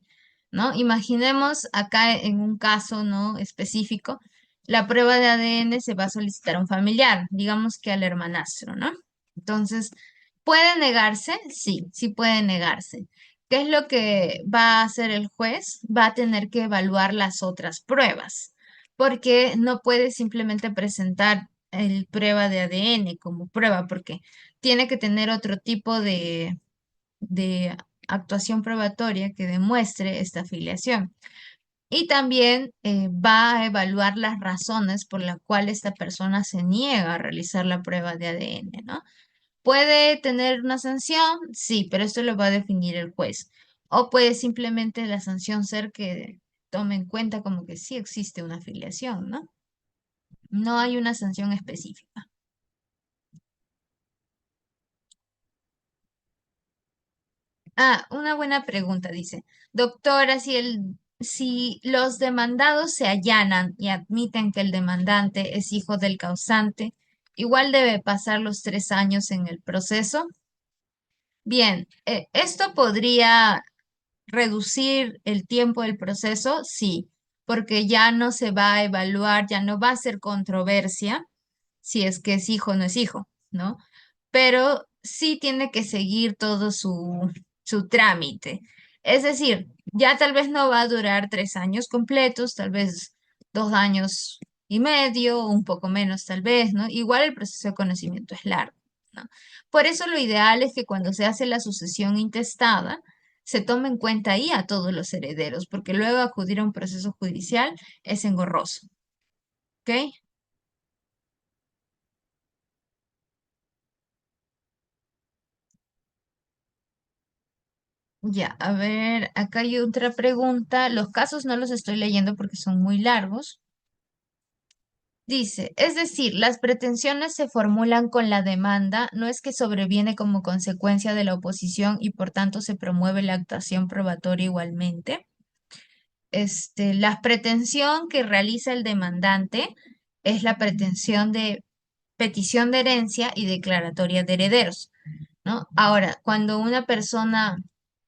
¿No? Imaginemos acá en un caso no específico, la prueba de ADN se va a solicitar a un familiar, digamos que al hermanastro, ¿no? Entonces, ¿puede negarse? Sí, sí puede negarse. ¿Qué es lo que va a hacer el juez? Va a tener que evaluar las otras pruebas, porque no puede simplemente presentar el prueba de ADN como prueba, porque tiene que tener otro tipo de actuación probatoria que demuestre esta afiliación. Y también va a evaluar las razones por las cuales esta persona se niega a realizar la prueba de ADN, ¿no? ¿Puede tener una sanción? Sí, pero esto lo va a definir el juez. O puede simplemente la sanción ser que tome en cuenta como que sí existe una afiliación, ¿no? No hay una sanción específica. Ah, una buena pregunta, dice. Doctora, si los demandados se allanan y admiten que el demandante es hijo del causante, igual debe pasar los 3 años en el proceso. Bien, ¿esto podría reducir el tiempo del proceso? Sí, porque ya no se va a evaluar, ya no va a ser controversia si es que es hijo o no es hijo, ¿no? Pero sí tiene que seguir todo su trámite. Es decir, ya tal vez no va a durar 3 años completos, tal vez 2 años y medio, un poco menos tal vez, ¿no? Igual el proceso de conocimiento es largo, ¿no? Por eso lo ideal es que cuando se hace la sucesión intestada, se tome en cuenta ahí a todos los herederos, porque luego acudir a un proceso judicial es engorroso, ¿ok? Ya, a ver, acá hay otra pregunta. Los casos no los estoy leyendo porque son muy largos. Dice, es decir, las pretensiones se formulan con la demanda, no es que sobreviene como consecuencia de la oposición y por tanto se promueve la actuación probatoria igualmente. La pretensión que realiza el demandante es la pretensión de petición de herencia y declaratoria de herederos, ¿no? Ahora, cuando una persona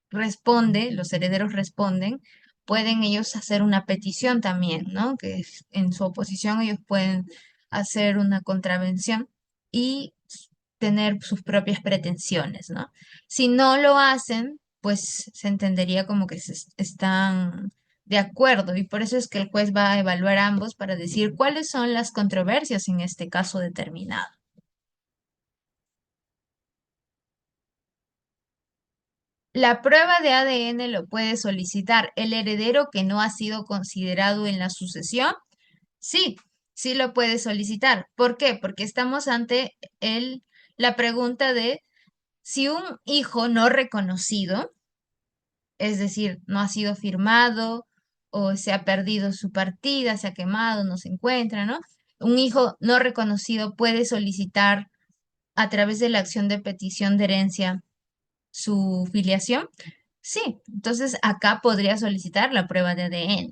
responde, los herederos responden, pueden ellos hacer una petición también, ¿no? En su oposición ellos pueden hacer una contravención y tener sus propias pretensiones, ¿no? Si no lo hacen, pues se entendería como que están de acuerdo y por eso es que el juez va a evaluar ambos para decir cuáles son las controversias en este caso determinado. La prueba de ADN lo puede solicitar el heredero que no ha sido considerado en la sucesión. Sí, sí lo puede solicitar. ¿Por qué? Porque estamos ante la pregunta de si un hijo no reconocido, es decir, no ha sido firmado o se ha perdido su partida, se ha quemado, no se encuentra, ¿no? Un hijo no reconocido puede solicitar a través de la acción de petición de herencia su filiación. Sí, entonces acá podría solicitar la prueba de ADN.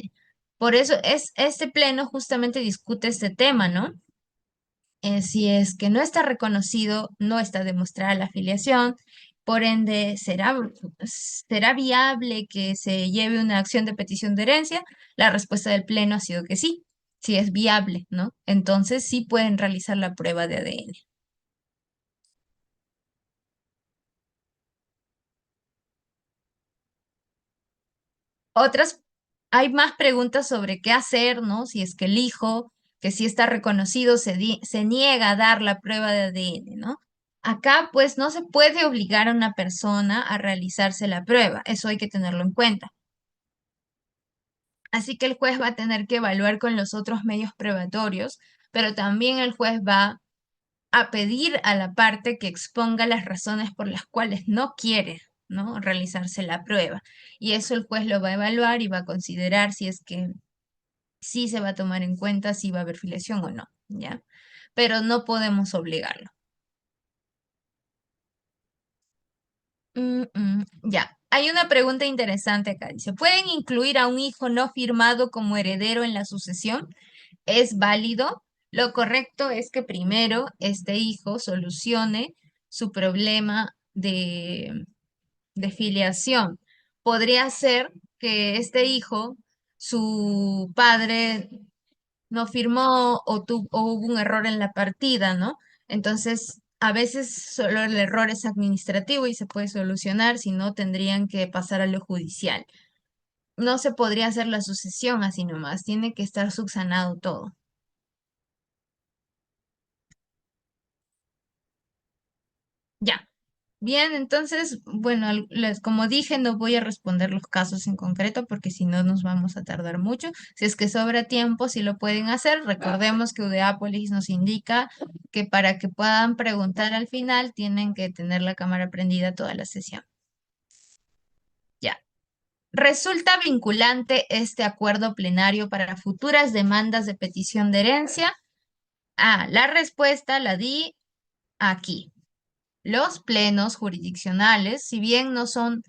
Por eso este pleno justamente discute este tema, ¿no? Si es que no está reconocido, no está demostrada la afiliación, por ende, ¿será viable que se lleve una acción de petición de herencia? La respuesta del pleno ha sido que sí, sí es viable, ¿no? Entonces sí pueden realizar la prueba de ADN. Otras, hay más preguntas sobre qué hacer, ¿no? Si es que el hijo, que sí está reconocido, se niega a dar la prueba de ADN, ¿no? Acá, pues, no se puede obligar a una persona a realizarse la prueba, eso hay que tenerlo en cuenta. Así que el juez va a tener que evaluar con los otros medios probatorios, pero también el juez va a pedir a la parte que exponga las razones por las cuales no quiere, ¿no? Realizarse la prueba. Y eso el juez lo va a evaluar y va a considerar si es que sí se va a tomar en cuenta si va a haber filiación o no, ¿ya? Pero no podemos obligarlo. Ya. Hay una pregunta interesante acá. Dice, ¿pueden incluir a un hijo no firmado como heredero en la sucesión? ¿Es válido? Lo correcto es que primero este hijo solucione su problema de filiación. Podría ser que este hijo, su padre no firmó o hubo un error en la partida, ¿no? Entonces, a veces solo el error es administrativo y se puede solucionar, si no tendrían que pasar a lo judicial. No se podría hacer la sucesión así nomás, tiene que estar subsanado todo. Ya. Bien, entonces, bueno, como dije, no voy a responder los casos en concreto porque si no nos vamos a tardar mucho. Si es que sobra tiempo, si lo pueden hacer. Recordemos que Udeápolis nos indica que para que puedan preguntar al final tienen que tener la cámara prendida toda la sesión. Ya. ¿Resulta vinculante este acuerdo plenario para futuras demandas de petición de herencia? Ah, la respuesta la di aquí. Los plenos jurisdiccionales, si bien no son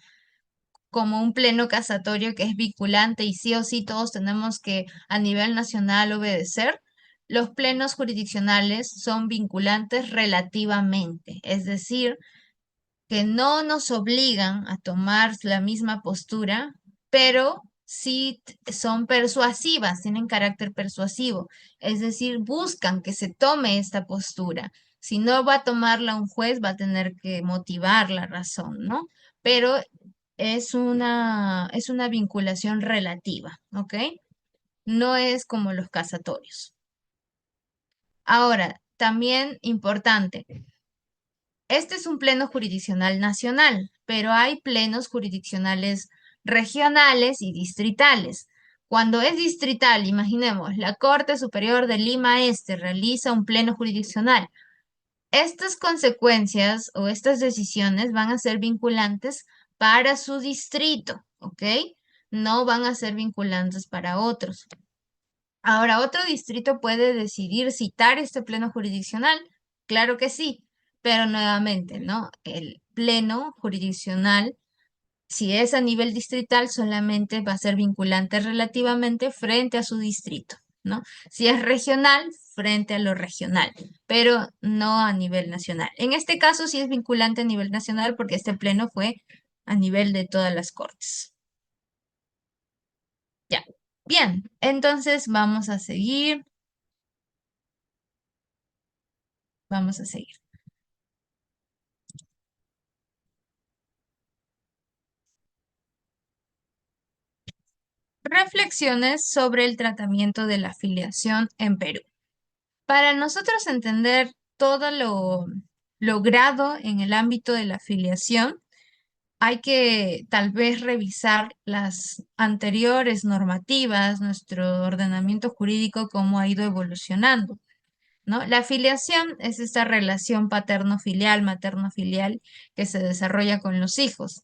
como un pleno casatorio que es vinculante y sí o sí todos tenemos que a nivel nacional obedecer, los plenos jurisdiccionales son vinculantes relativamente, es decir, que no nos obligan a tomar la misma postura, pero sí son persuasivas, tienen carácter persuasivo, es decir, buscan que se tome esta postura. Si no va a tomarla un juez, va a tener que motivar la razón, ¿no? Pero es una vinculación relativa, ¿ok? No es como los casatorios. Ahora, también importante, este es un pleno jurisdiccional nacional, pero hay plenos jurisdiccionales regionales y distritales. Cuando es distrital, imaginemos, la Corte Superior de Lima Este realiza un pleno jurisdiccional. Estas consecuencias o estas decisiones van a ser vinculantes para su distrito, ¿ok? No van a ser vinculantes para otros. Ahora, ¿otro distrito puede decidir citar este pleno jurisdiccional? Claro que sí, pero nuevamente, ¿no? El pleno jurisdiccional, si es a nivel distrital, solamente va a ser vinculante relativamente frente a su distrito, ¿no? Si es regional, frente a lo regional, pero no a nivel nacional. En este caso sí es vinculante a nivel nacional porque este pleno fue a nivel de todas las cortes. Ya. Bien, entonces vamos a seguir. Reflexiones sobre el tratamiento de la afiliación en Perú. Para nosotros entender todo lo logrado en el ámbito de la afiliación, hay que tal vez revisar las anteriores normativas, nuestro ordenamiento jurídico, cómo ha ido evolucionando, ¿no? La afiliación es esta relación paterno-filial, materno-filial que se desarrolla con los hijos.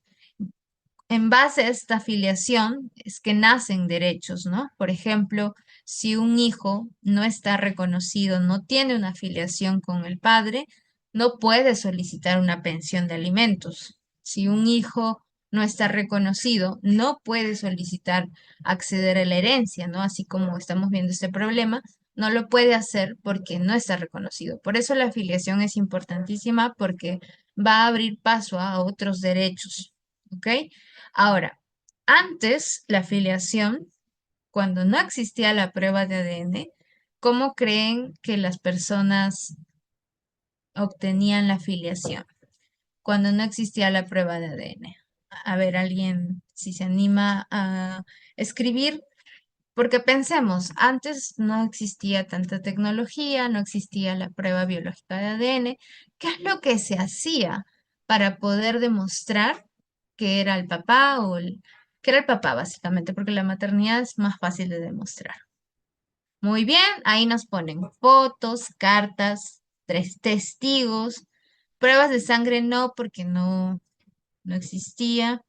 En base a esta afiliación es que nacen derechos, ¿no? Por ejemplo, si un hijo no está reconocido, no tiene una afiliación con el padre, no puede solicitar una pensión de alimentos. Si un hijo no está reconocido, no puede solicitar acceder a la herencia, ¿no? Así como estamos viendo este problema, no lo puede hacer porque no está reconocido. Por eso la afiliación es importantísima porque va a abrir paso a otros derechos, ¿ok? Ahora, antes la afiliación, cuando no existía la prueba de ADN, ¿cómo creen que las personas obtenían la afiliación? Cuando no existía la prueba de ADN. A ver, alguien, si se anima a escribir, porque pensemos, antes no existía tanta tecnología, no existía la prueba biológica de ADN. ¿Qué es lo que se hacía para poder demostrar que era el papá que era el papá básicamente, porque la maternidad es más fácil de demostrar? Muy bien, ahí nos ponen fotos, cartas, tres testigos, pruebas de sangre no, porque no existía.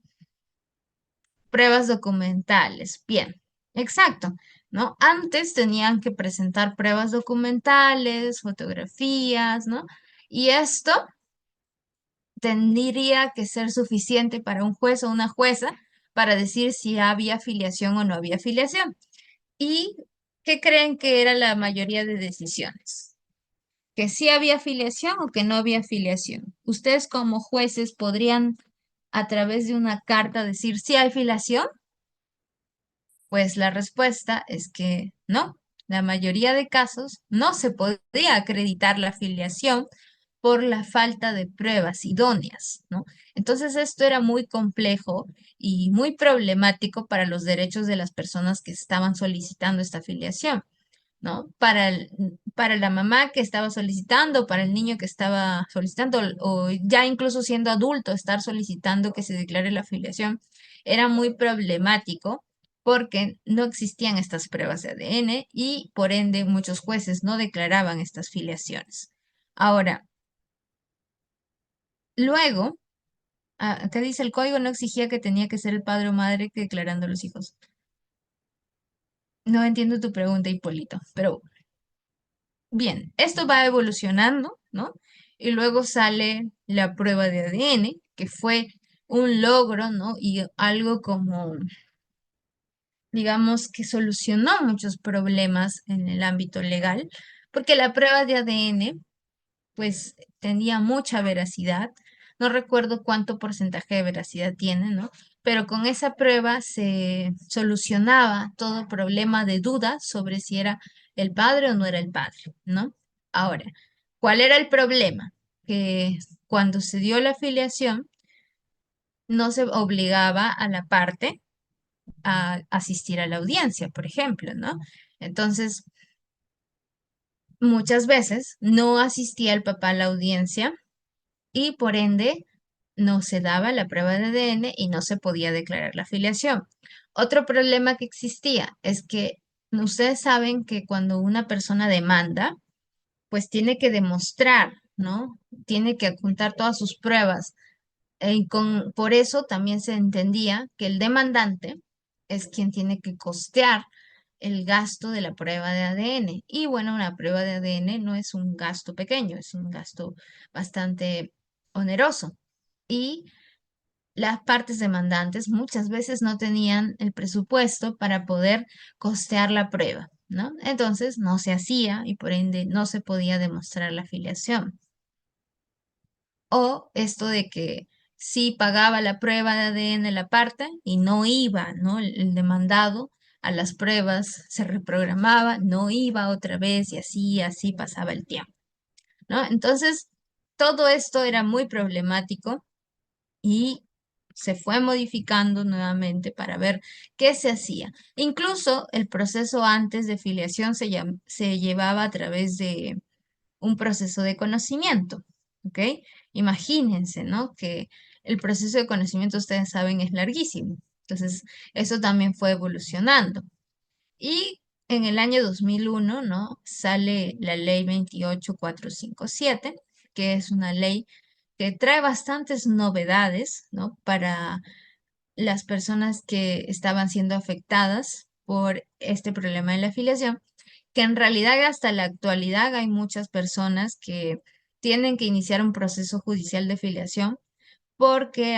Pruebas documentales, bien, exacto, ¿no? Antes tenían que presentar pruebas documentales, fotografías, ¿no? Y esto tendría que ser suficiente para un juez o una jueza para decir si había afiliación o no había afiliación. ¿Y qué creen que era la mayoría de decisiones? ¿Que sí había afiliación o que no había afiliación? Ustedes como jueces podrían a través de una carta decir si hay afiliación. Pues la respuesta es que no. La mayoría de casos no se podía acreditar la afiliación por la falta de pruebas idóneas, ¿no? Entonces esto era muy complejo y muy problemático para los derechos de las personas que estaban solicitando esta afiliación, ¿no? Para la mamá que estaba solicitando, para el niño que estaba solicitando, o ya incluso siendo adulto, estar solicitando que se declare la afiliación, era muy problemático porque no existían estas pruebas de ADN y por ende muchos jueces no declaraban estas filiaciones. Ahora, luego, acá dice el código no exigía que tenía que ser el padre o madre que declarando los hijos. No entiendo tu pregunta, Hipólito, pero bien, esto va evolucionando, ¿no? Y luego sale la prueba de ADN, que fue un logro, ¿no? Y algo como, digamos, que solucionó muchos problemas en el ámbito legal, porque la prueba de ADN pues tenía mucha veracidad. No recuerdo cuánto porcentaje de veracidad tiene, ¿no? Pero con esa prueba se solucionaba todo problema de duda sobre si era el padre o no era el padre, ¿no? Ahora, ¿cuál era el problema? Que cuando se dio la afiliación, no se obligaba a la parte a asistir a la audiencia, por ejemplo, ¿no? Entonces, muchas veces no asistía el papá a la audiencia y por ende no se daba la prueba de ADN y no se podía declarar la afiliación. Otro problema que existía es que ustedes saben que cuando una persona demanda, pues tiene que demostrar, ¿no? Tiene que apuntar todas sus pruebas. Por eso también se entendía que el demandante es quien tiene que costear el gasto de la prueba de ADN. Y bueno, una prueba de ADN no es un gasto pequeño, es un gasto bastante oneroso. Y las partes demandantes muchas veces no tenían el presupuesto para poder costear la prueba, ¿no? Entonces no se hacía y por ende no se podía demostrar la afiliación. O esto de que sí pagaba la prueba de ADN la parte y no iba, ¿no? El demandado a las pruebas se reprogramaba, no iba otra vez y así pasaba el tiempo, ¿no? Entonces, todo esto era muy problemático y se fue modificando nuevamente para ver qué se hacía. Incluso el proceso antes de filiación se llevaba a través de un proceso de conocimiento, ¿ok? Imagínense, ¿no? Que el proceso de conocimiento, ustedes saben, es larguísimo. Entonces, eso también fue evolucionando. Y en el año 2001, ¿no? Sale la ley 28457, que es una ley que trae bastantes novedades, ¿no? Para las personas que estaban siendo afectadas por este problema de la afiliación, que en realidad hasta la actualidad hay muchas personas que tienen que iniciar un proceso judicial de filiación porque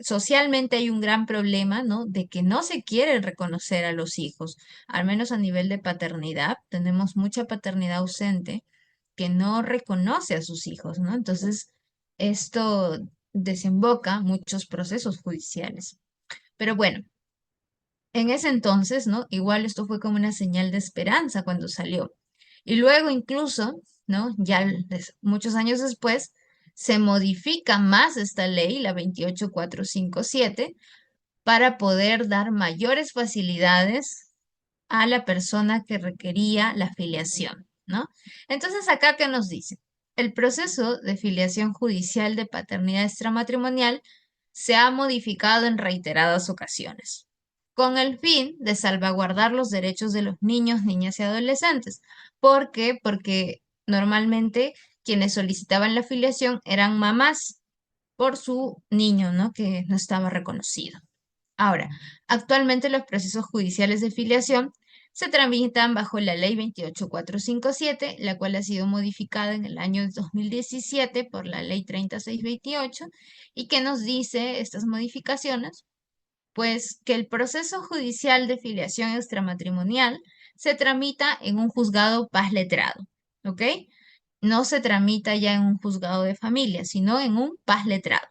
socialmente hay un gran problema, ¿no? De que no se quiere reconocer a los hijos, al menos a nivel de paternidad. Tenemos mucha paternidad ausente que no reconoce a sus hijos, ¿no? Entonces, esto desemboca muchos procesos judiciales. Pero bueno, en ese entonces, ¿no? Igual esto fue como una señal de esperanza cuando salió. Y luego incluso, ¿no? Ya muchos años después, se modifica más esta ley, la 28457, para poder dar mayores facilidades a la persona que requería la filiación, ¿no? Entonces, acá, ¿qué nos dice? El proceso de filiación judicial de paternidad extramatrimonial se ha modificado en reiteradas ocasiones, con el fin de salvaguardar los derechos de los niños, niñas y adolescentes. ¿Por qué? Porque normalmente quienes solicitaban la filiación eran mamás por su niño, ¿no? Que no estaba reconocido. Ahora, actualmente los procesos judiciales de filiación se tramitan bajo la Ley 28457, la cual ha sido modificada en el año 2017 por la Ley 3628. ¿Y qué nos dice estas modificaciones? Pues que el proceso judicial de filiación extramatrimonial se tramita en un juzgado paz letrado, ¿ok? No se tramita ya en un juzgado de familia, sino en un paz letrado.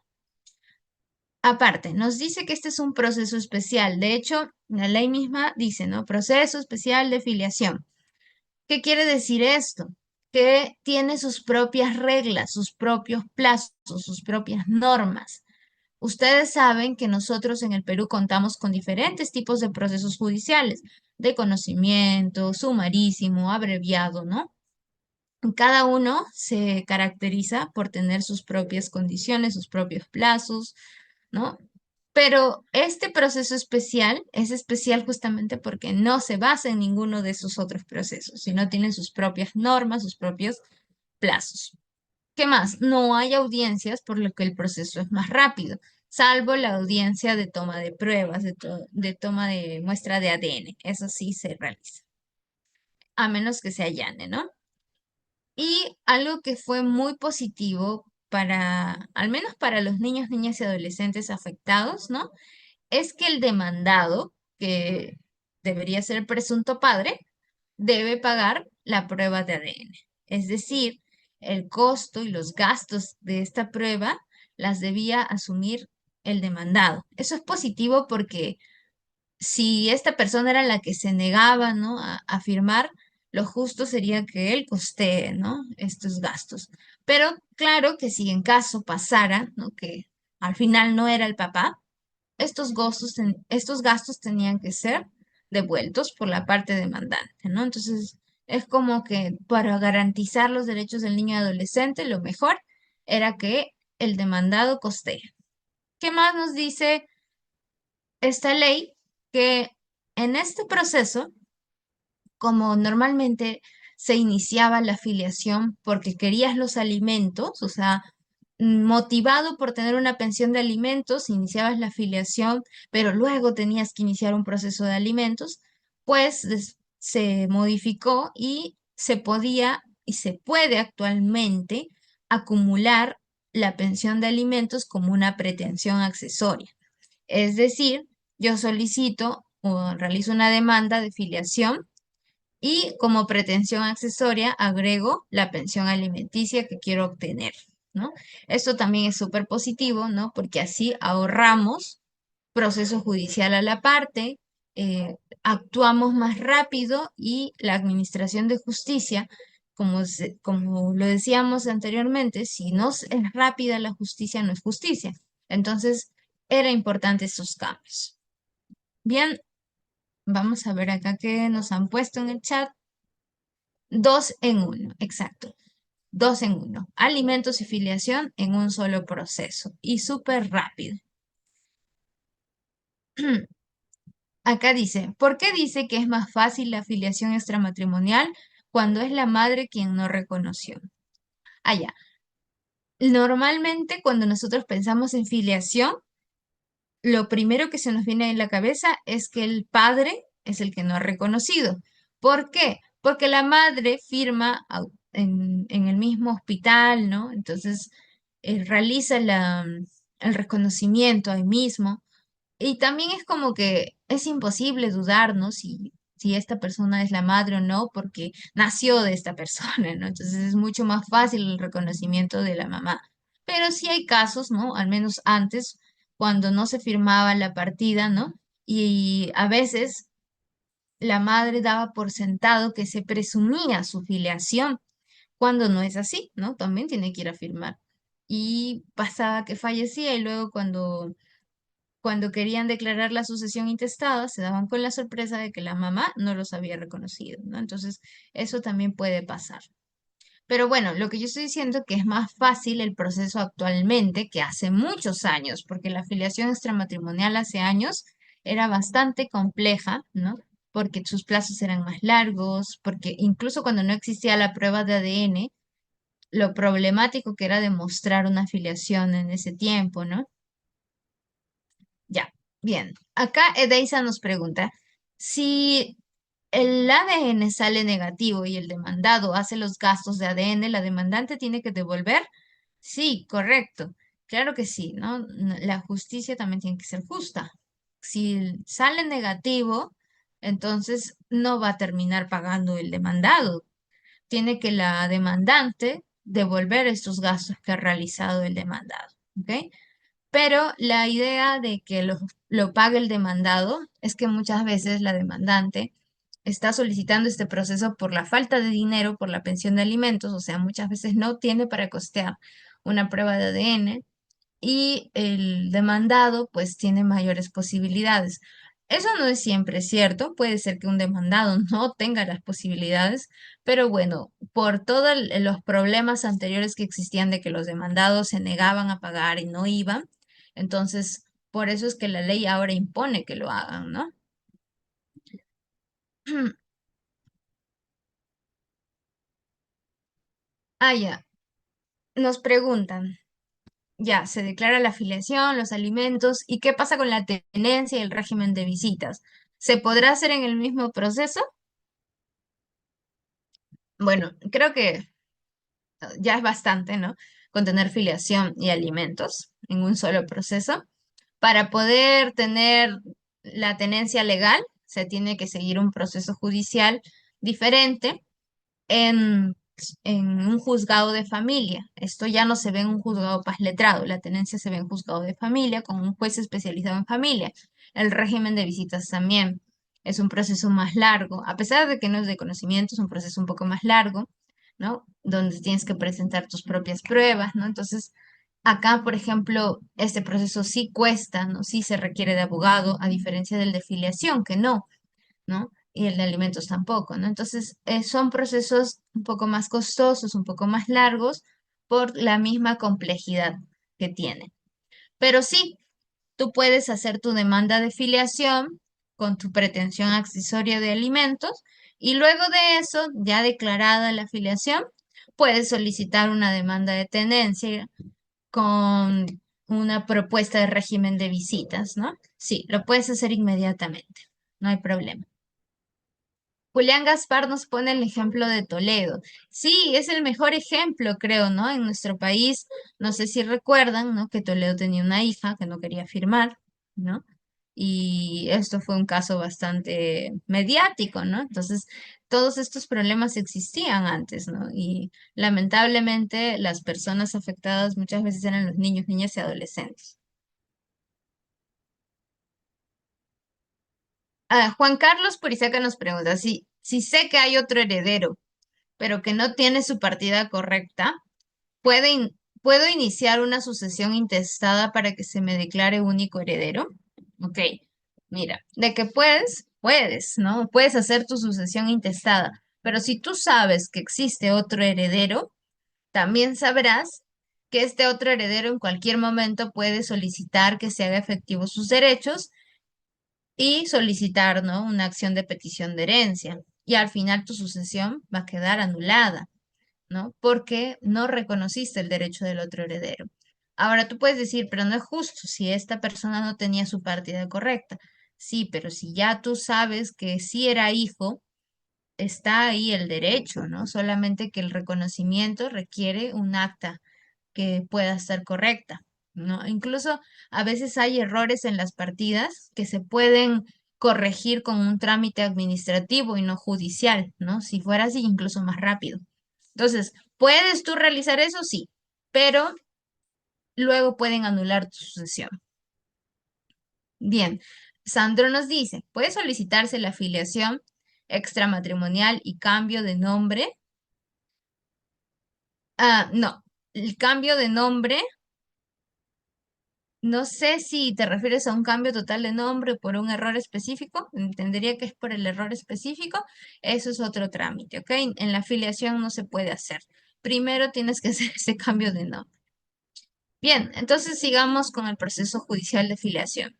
Aparte, nos dice que este es un proceso especial. De hecho, la ley misma dice, ¿no? Proceso especial de filiación. ¿Qué quiere decir esto? Que tiene sus propias reglas, sus propios plazos, sus propias normas. Ustedes saben que nosotros en el Perú contamos con diferentes tipos de procesos judiciales, de conocimiento, sumarísimo, abreviado, ¿no? Cada uno se caracteriza por tener sus propias condiciones, sus propios plazos, ¿no? Pero este proceso especial es especial justamente porque no se basa en ninguno de esos otros procesos, sino tienen sus propias normas, sus propios plazos. ¿Qué más? No hay audiencias, por lo que el proceso es más rápido, salvo la audiencia de toma de pruebas, de toma de muestra de ADN. Eso sí se realiza, a menos que se allane, ¿no? Y algo que fue muy positivo para, al menos para los niños, niñas y adolescentes afectados, ¿no? Es que el demandado, que debería ser el presunto padre, debe pagar la prueba de ADN. Es decir, el costo y los gastos de esta prueba las debía asumir el demandado. Eso es positivo porque si esta persona era la que se negaba, ¿no? a firmar, lo justo sería que él costee, ¿no? estos gastos. Pero claro que si en caso pasara, ¿no? que al final no era el papá, estos gastos tenían que ser devueltos por la parte demandante, ¿no? Entonces, es como que para garantizar los derechos del niño y adolescente, lo mejor era que el demandado costee. ¿Qué más nos dice esta ley? Que en este proceso, como normalmente se iniciaba la afiliación porque querías los alimentos, o sea, motivado por tener una pensión de alimentos, iniciabas la afiliación, pero luego tenías que iniciar un proceso de alimentos, pues se modificó y se podía y se puede actualmente acumular la pensión de alimentos como una pretensión accesoria. Es decir, yo solicito o realizo una demanda de filiación y como pretensión accesoria agrego la pensión alimenticia que quiero obtener, ¿no? Esto también es súper positivo, ¿no? Porque así ahorramos proceso judicial a la parte, actuamos más rápido y la administración de justicia, como lo decíamos anteriormente, si no es rápida la justicia, no es justicia. Entonces, era importante esos cambios. Bien, vamos a ver acá qué nos han puesto en el chat. Dos en uno, exacto. Dos en uno. Alimentos y filiación en un solo proceso y súper rápido. Acá dice, ¿por qué dice que es más fácil la afiliación extramatrimonial cuando es la madre quien no reconoció? Allá. Normalmente cuando nosotros pensamos en filiación, lo primero que se nos viene en la cabeza es que el padre es el que no ha reconocido. ¿Por qué? Porque la madre firma en el mismo hospital, ¿no? Entonces, realiza el reconocimiento ahí mismo. Y también es como que es imposible dudar, ¿no? Si esta persona es la madre o no, porque nació de esta persona, ¿no? Entonces es mucho más fácil el reconocimiento de la mamá. Pero sí hay casos, ¿no? Al menos antes, cuando no se firmaba la partida, ¿no? Y a veces la madre daba por sentado que se presumía su filiación, cuando no es así, ¿no? También tiene que ir a firmar. Y pasaba que fallecía y luego cuando querían declarar la sucesión intestada, se daban con la sorpresa de que la mamá no los había reconocido, ¿no? Entonces, eso también puede pasar. Pero bueno, lo que yo estoy diciendo es que es más fácil el proceso actualmente que hace muchos años, porque la afiliación extramatrimonial hace años era bastante compleja, ¿no? Porque sus plazos eran más largos, porque incluso cuando no existía la prueba de ADN, lo problemático que era demostrar una afiliación en ese tiempo, ¿no? Ya, bien. Acá Edeisa nos pregunta, si el ADN sale negativo y el demandado hace los gastos de ADN, ¿la demandante tiene que devolver? Sí, correcto. Claro que sí, ¿no? La justicia también tiene que ser justa. Si sale negativo, entonces no va a terminar pagando el demandado. Tiene que la demandante devolver estos gastos que ha realizado el demandado, ¿ok? Pero la idea de que lo pague el demandado es que muchas veces la demandante está solicitando este proceso por la falta de dinero, por la pensión de alimentos, o sea, muchas veces no tiene para costear una prueba de ADN y el demandado pues tiene mayores posibilidades. Eso no es siempre cierto, puede ser que un demandado no tenga las posibilidades, pero bueno, por todos los problemas anteriores que existían de que los demandados se negaban a pagar y no iban, entonces por eso es que la ley ahora impone que lo hagan, ¿no? Ah, ya, nos preguntan. Ya, se declara la afiliación, los alimentos, ¿y qué pasa con la tenencia y el régimen de visitas? ¿Se podrá hacer en el mismo proceso? Bueno, creo que ya es bastante, ¿no? Con tener filiación y alimentos en un solo proceso. Para poder tener la tenencia legal, se tiene que seguir un proceso judicial diferente en, en un juzgado de familia. Esto ya no se ve en un juzgado paz letrado, la tenencia se ve en juzgado de familia con un juez especializado en familia. El régimen de visitas también es un proceso más largo, a pesar de que no es de conocimiento, es un proceso un poco más largo, ¿no? Donde tienes que presentar tus propias pruebas, ¿no? Entonces, acá, por ejemplo, este proceso sí cuesta, ¿no? Sí se requiere de abogado, a diferencia del de filiación, que no. ¿No? Y el de alimentos tampoco, ¿no? Entonces, son procesos un poco más costosos, un poco más largos por la misma complejidad que tienen. Pero sí, tú puedes hacer tu demanda de filiación con tu pretensión accesoria de alimentos y luego de eso, ya declarada la filiación, puedes solicitar una demanda de tenencia con una propuesta de régimen de visitas, ¿no? Sí, lo puedes hacer inmediatamente, no hay problema. Julián Gaspar nos pone el ejemplo de Toledo. Sí, es el mejor ejemplo, creo, ¿no? En nuestro país, no sé si recuerdan, ¿no? Que Toledo tenía una hija que no quería firmar, ¿no? Y esto fue un caso bastante mediático, ¿no? Entonces, todos estos problemas existían antes, ¿no? Y lamentablemente las personas afectadas muchas veces eran los niños, niñas y adolescentes. Ah, Juan Carlos Purizaca nos pregunta, si sé que hay otro heredero, pero que no tiene su partida correcta, ¿puedo iniciar una sucesión intestada para que se me declare único heredero? Ok, mira, de que puedes, ¿no? Puedes hacer tu sucesión intestada, pero si tú sabes que existe otro heredero, también sabrás que este otro heredero en cualquier momento puede solicitar que se haga efectivo sus derechos y solicitar, ¿no? Una acción de petición de herencia. Y al final tu sucesión va a quedar anulada. ¿No? Porque no reconociste el derecho del otro heredero. Ahora tú puedes decir, pero no es justo si esta persona no tenía su partida correcta. Sí, pero si ya tú sabes que sí era hijo, está ahí el derecho, ¿no? Solamente que el reconocimiento requiere un acta que pueda ser correcta, ¿no? Incluso a veces hay errores en las partidas que se pueden corregir con un trámite administrativo y no judicial, ¿no? Si fuera así, incluso más rápido. Entonces, ¿puedes tú realizar eso? Sí, pero luego pueden anular tu sucesión. Bien, Sandro nos dice, ¿puede solicitarse la afiliación extramatrimonial y cambio de nombre? Ah, no, el cambio de nombre, no sé si te refieres a un cambio total de nombre por un error específico, entendería que es por el error específico, eso es otro trámite, ¿ok? En la afiliación no se puede hacer. Primero tienes que hacer ese cambio de nombre. Bien, entonces sigamos con el proceso judicial de filiación.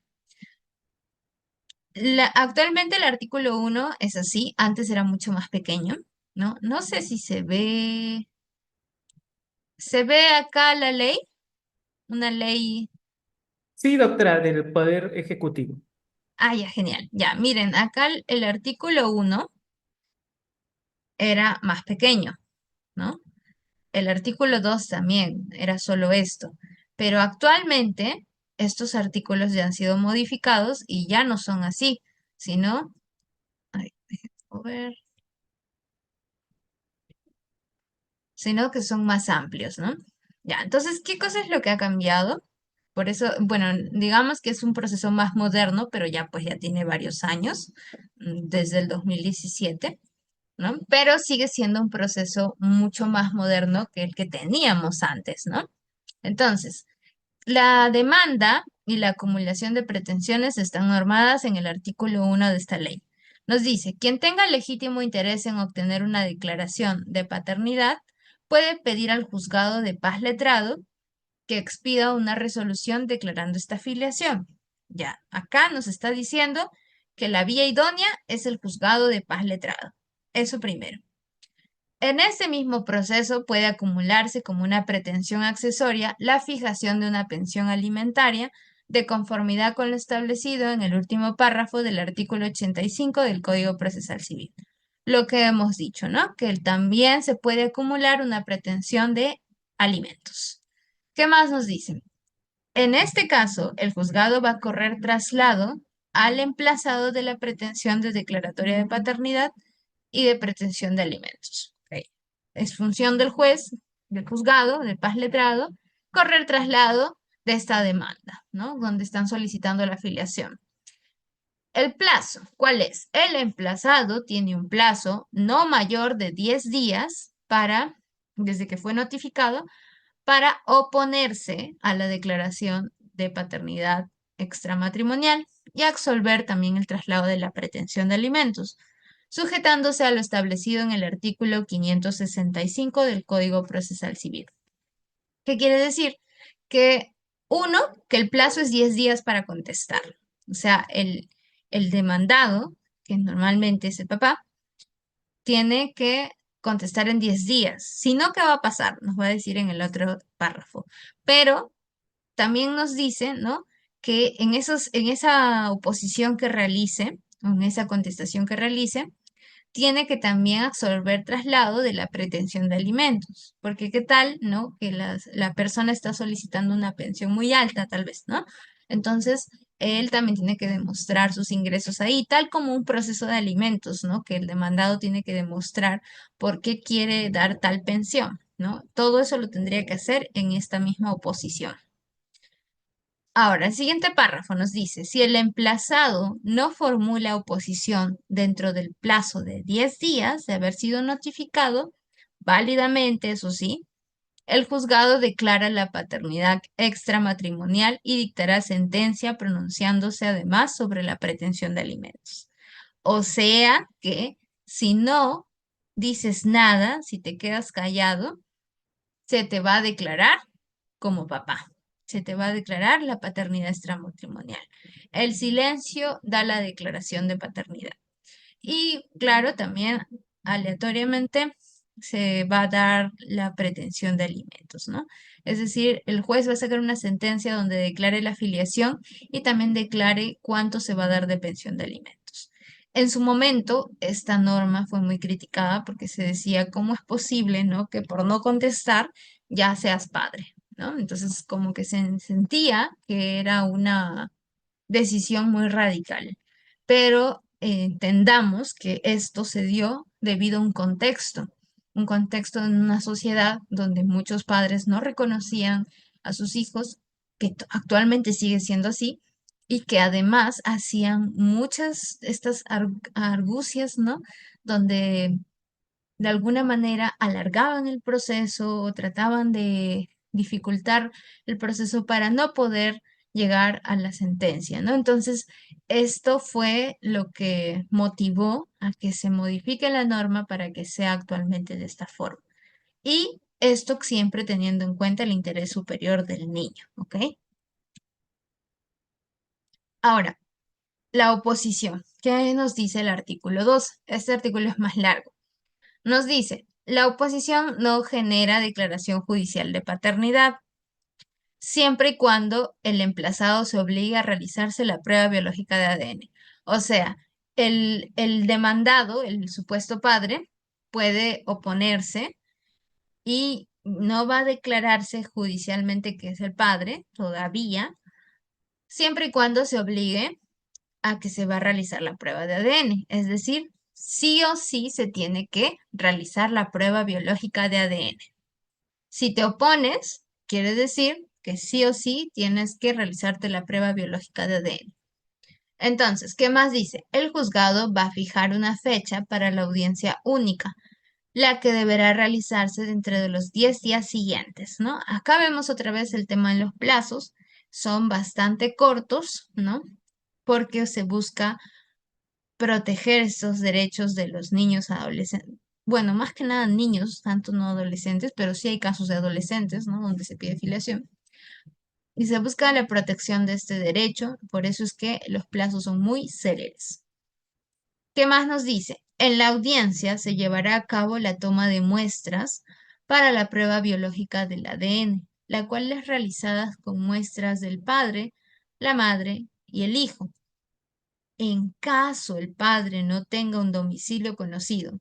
Actualmente el artículo 1 es así, antes era mucho más pequeño, ¿no? No sé si se ve. ¿Se ve acá la ley? Una ley. Sí, doctora, del Poder Ejecutivo. Ah, ya, genial. Ya, miren, acá el artículo 1 era más pequeño, ¿no? El artículo 2 también era solo esto. Pero actualmente estos artículos ya han sido modificados y ya no son así, sino, ay, déjenme ver, sino que son más amplios, ¿no? Ya, entonces, ¿qué cosa es lo que ha cambiado? Por eso, bueno, digamos que es un proceso más moderno, pero ya pues ya tiene varios años, desde el 2017, ¿no? Pero sigue siendo un proceso mucho más moderno que el que teníamos antes, ¿no? Entonces, la demanda y la acumulación de pretensiones están normadas en el artículo 1 de esta ley. Nos dice, quien tenga legítimo interés en obtener una declaración de paternidad puede pedir al juzgado de paz letrado que expida una resolución declarando esta filiación. Ya, acá nos está diciendo que la vía idónea es el juzgado de paz letrado. Eso primero. En este mismo proceso puede acumularse como una pretensión accesoria la fijación de una pensión alimentaria de conformidad con lo establecido en el último párrafo del artículo 85 del Código Procesal Civil. Lo que hemos dicho, ¿no? Que también se puede acumular una pretensión de alimentos. ¿Qué más nos dicen? En este caso, el juzgado va a correr traslado al emplazado de la pretensión de declaratoria de paternidad y de pretensión de alimentos. ¿Ok? Es función del juez, del juzgado, del paz letrado, correr traslado de esta demanda, ¿no? Donde están solicitando la afiliación. El plazo, ¿cuál es? El emplazado tiene un plazo no mayor de 10 días para, desde que fue notificado, para oponerse a la declaración de paternidad extramatrimonial y absolver también el traslado de la pretensión de alimentos, sujetándose a lo establecido en el artículo 565 del Código Procesal Civil. ¿Qué quiere decir? Que uno, que el plazo es 10 días para contestar. O sea, el demandado, que normalmente es el papá, tiene que contestar en 10 días. Si no, ¿qué va a pasar? Nos va a decir en el otro párrafo. Pero también nos dice, ¿no? Que en esa oposición que realice, o en esa contestación que realice, tiene que también absorber traslado de la pretensión de alimentos, porque qué tal, ¿no? Que la persona está solicitando una pensión muy alta, tal vez, ¿no? Entonces, él también tiene que demostrar sus ingresos ahí, tal como un proceso de alimentos, ¿no? Que el demandado tiene que demostrar por qué quiere dar tal pensión, ¿no? Todo eso lo tendría que hacer en esta misma oposición. Ahora, el siguiente párrafo nos dice, si el emplazado no formula oposición dentro del plazo de 10 días de haber sido notificado, válidamente, eso sí, el juzgado declara la paternidad extramatrimonial y dictará sentencia pronunciándose además sobre la pretensión de alimentos. O sea que si no dices nada, si te quedas callado, se te va a declarar como papá. Se te va a declarar la paternidad extramatrimonial. El silencio da la declaración de paternidad. Y claro, también aleatoriamente se va a dar la pretensión de alimentos, ¿no? Es decir, el juez va a sacar una sentencia donde declare la filiación y también declare cuánto se va a dar de pensión de alimentos. En su momento, esta norma fue muy criticada porque se decía, ¿cómo es posible, no, que por no contestar ya seas padre, ¿no? Entonces, como que se sentía que era una decisión muy radical. Pero entendamos que esto se dio debido a un contexto en una sociedad donde muchos padres no reconocían a sus hijos, que actualmente sigue siendo así, y que además hacían muchas estas argucias, ¿no? Donde de alguna manera alargaban el proceso o trataban de dificultar el proceso para no poder llegar a la sentencia, ¿no? Entonces, esto fue lo que motivó a que se modifique la norma para que sea actualmente de esta forma. Y esto siempre teniendo en cuenta el interés superior del niño, ¿ok? Ahora, la oposición. ¿Qué nos dice el artículo 2? Este artículo es más largo. Nos dice, La oposición no genera declaración judicial de paternidad, siempre y cuando el emplazado se obligue a realizarse la prueba biológica de ADN. O sea, el demandado, el supuesto padre, puede oponerse y no va a declararse judicialmente que es el padre todavía, siempre y cuando se obligue a que se va a realizar la prueba de ADN. Es decir, sí o sí se tiene que realizar la prueba biológica de ADN. Si te opones, quiere decir que sí o sí tienes que realizarte la prueba biológica de ADN. Entonces, ¿qué más dice? El juzgado va a fijar una fecha para la audiencia única, la que deberá realizarse dentro de los 10 días siguientes, ¿no? Acá vemos otra vez el tema de los plazos, son bastante cortos, ¿no? Porque se busca proteger estos derechos de los niños adolescentes. Bueno, más que nada niños, tanto no adolescentes, pero sí hay casos de adolescentes, ¿no? Donde se pide filiación. Y se busca la protección de este derecho, por eso es que los plazos son muy céleres. ¿Qué más nos dice? En la audiencia se llevará a cabo la toma de muestras para la prueba biológica del ADN, la cual es realizada con muestras del padre, la madre y el hijo. En caso el padre no tenga un domicilio conocido,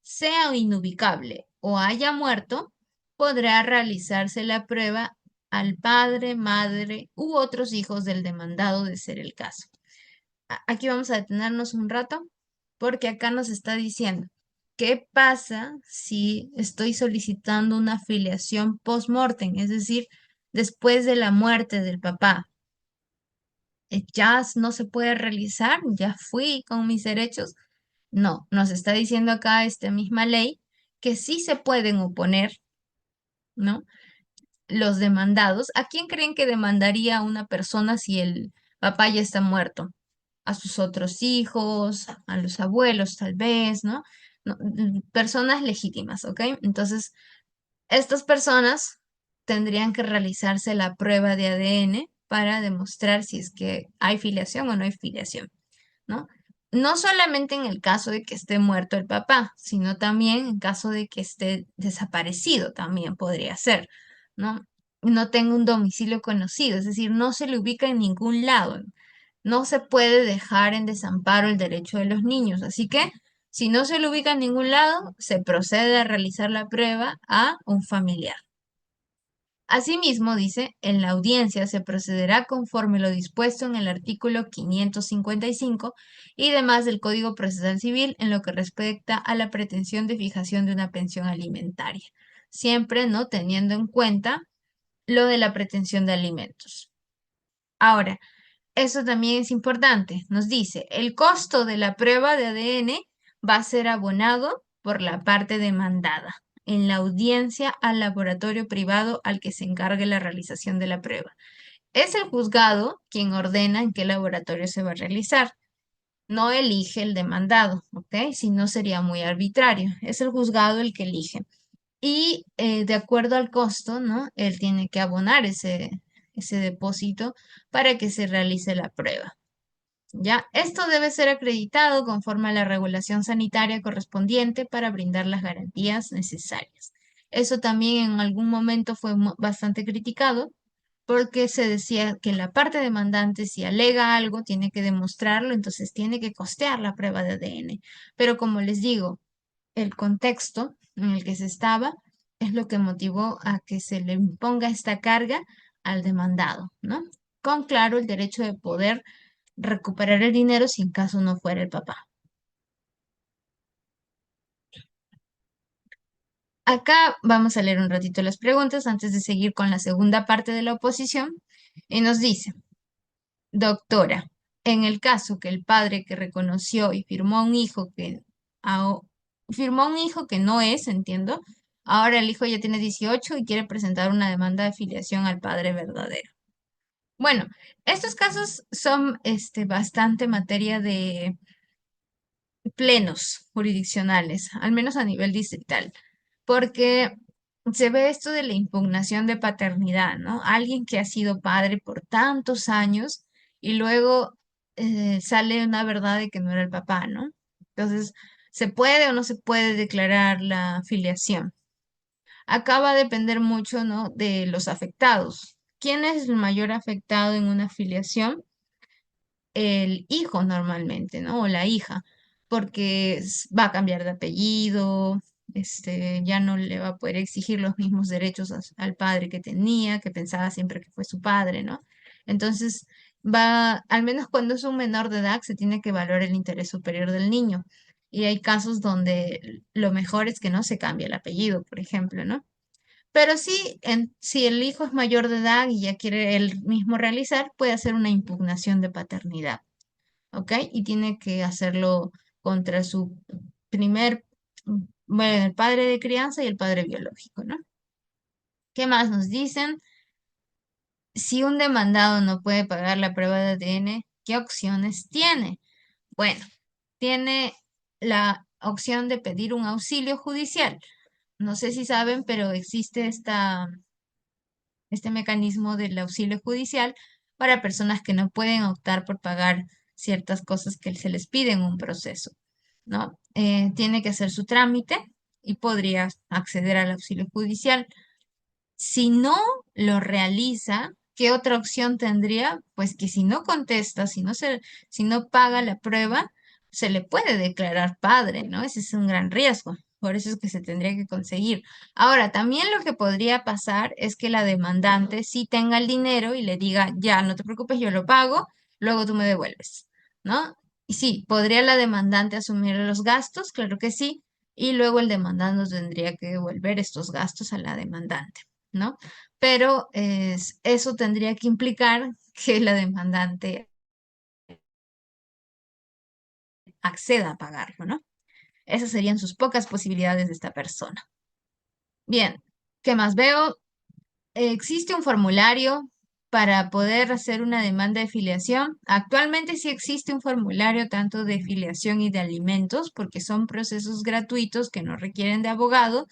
sea inubicable o haya muerto, podrá realizarse la prueba al padre, madre u otros hijos del demandado de ser el caso. Aquí vamos a detenernos un rato porque acá nos está diciendo, ¿qué pasa si estoy solicitando una filiación post-mortem? Es decir, después de la muerte del papá. ¿Ya no se puede realizar? ¿Ya fui con mis derechos? No, nos está diciendo acá esta misma ley que sí se pueden oponer, ¿no? Los demandados. ¿A quién creen que demandaría una persona si el papá ya está muerto? A sus otros hijos, a los abuelos tal vez, ¿no? Personas legítimas, ¿ok? Entonces, estas personas tendrían que realizarse la prueba de ADN para demostrar si es que hay filiación o no hay filiación. ¿No? No solamente en el caso de que esté muerto el papá, sino también en caso de que esté desaparecido, también podría ser, ¿no? No tenga un domicilio conocido, es decir, no se le ubica en ningún lado. No se puede dejar en desamparo el derecho de los niños. Así que, si no se le ubica en ningún lado, se procede a realizar la prueba a un familiar. Asimismo, dice, en la audiencia se procederá conforme lo dispuesto en el artículo 555 y demás del Código Procesal Civil en lo que respecta a la pretensión de fijación de una pensión alimentaria, siempre no teniendo en cuenta lo de la pretensión de alimentos. Ahora, eso también es importante. Nos dice, el costo de la prueba de ADN va a ser abonado por la parte demandada en la audiencia al laboratorio privado al que se encargue la realización de la prueba. Es el juzgado quien ordena en qué laboratorio se va a realizar. No elige el demandado, ¿ok? Si no sería muy arbitrario. Es el juzgado el que elige. Y de acuerdo al costo, ¿no? Él tiene que abonar ese depósito para que se realice la prueba. ¿Ya? Esto debe ser acreditado conforme a la regulación sanitaria correspondiente para brindar las garantías necesarias. Eso también en algún momento fue bastante criticado porque se decía que la parte demandante si alega algo tiene que demostrarlo, entonces tiene que costear la prueba de ADN. Pero como les digo, el contexto en el que se estaba es lo que motivó a que se le imponga esta carga al demandado, ¿no? Con claro el derecho de poder recuperar el dinero si en caso no fuera el papá. Acá vamos a leer un ratito las preguntas antes de seguir con la segunda parte de la oposición. Y nos dice, doctora, en el caso que el padre que reconoció y ao- firmó un hijo que no es, entiendo, ahora el hijo ya tiene 18 y quiere presentar una demanda de filiación al padre verdadero. Bueno, estos casos son bastante materia de plenos jurisdiccionales, al menos a nivel distrital, porque se ve esto de la impugnación de paternidad, ¿no? Alguien que ha sido padre por tantos años y luego sale una verdad de que no era el papá, ¿no? Entonces, ¿Se puede o no se puede declarar la filiación? Acá va a depender mucho, ¿no?, de los afectados. ¿Quién es el mayor afectado en una filiación? El hijo normalmente, ¿no? O la hija, porque va a cambiar de apellido, ya no le va a poder exigir los mismos derechos al padre que tenía, que pensaba siempre que fue su padre, ¿no? Entonces, al menos cuando es un menor de edad, se tiene que evaluar el interés superior del niño. Y hay casos donde lo mejor es que no se cambie el apellido, por ejemplo, ¿no? Pero sí, si el hijo es mayor de edad y ya quiere él mismo realizar, puede hacer una impugnación de paternidad. ¿Ok? Y tiene que hacerlo contra su primer, bueno, el padre de crianza y el padre biológico, ¿no? ¿Qué más nos dicen? Si un demandado no puede pagar la prueba de ADN, ¿qué opciones tiene? Bueno, tiene la opción de pedir un auxilio judicial. No sé si saben, pero existe este mecanismo del auxilio judicial para personas que no pueden optar por pagar ciertas cosas que se les pide en un proceso, ¿no? Tiene que hacer su trámite y podría acceder al auxilio judicial. Si no lo realiza, ¿qué otra opción tendría? Pues que si no contesta, si no paga la prueba, se le puede declarar padre, ¿no? Ese es un gran riesgo. Por eso es que se tendría que conseguir. Ahora, también lo que podría pasar es que la demandante sí tenga el dinero y le diga, ya, no te preocupes, yo lo pago, luego tú me devuelves, ¿no? Y sí, ¿podría la demandante asumir los gastos? Claro que sí. Y luego el demandante tendría que devolver estos gastos a la demandante. ¿No? Pero eso tendría que implicar que la demandante acceda a pagarlo, ¿no? Esas serían sus pocas posibilidades de esta persona. Bien, ¿qué más veo? Existe un formulario para poder hacer una demanda de filiación. Actualmente sí existe un formulario tanto de filiación y de alimentos, porque son procesos gratuitos que no requieren de abogado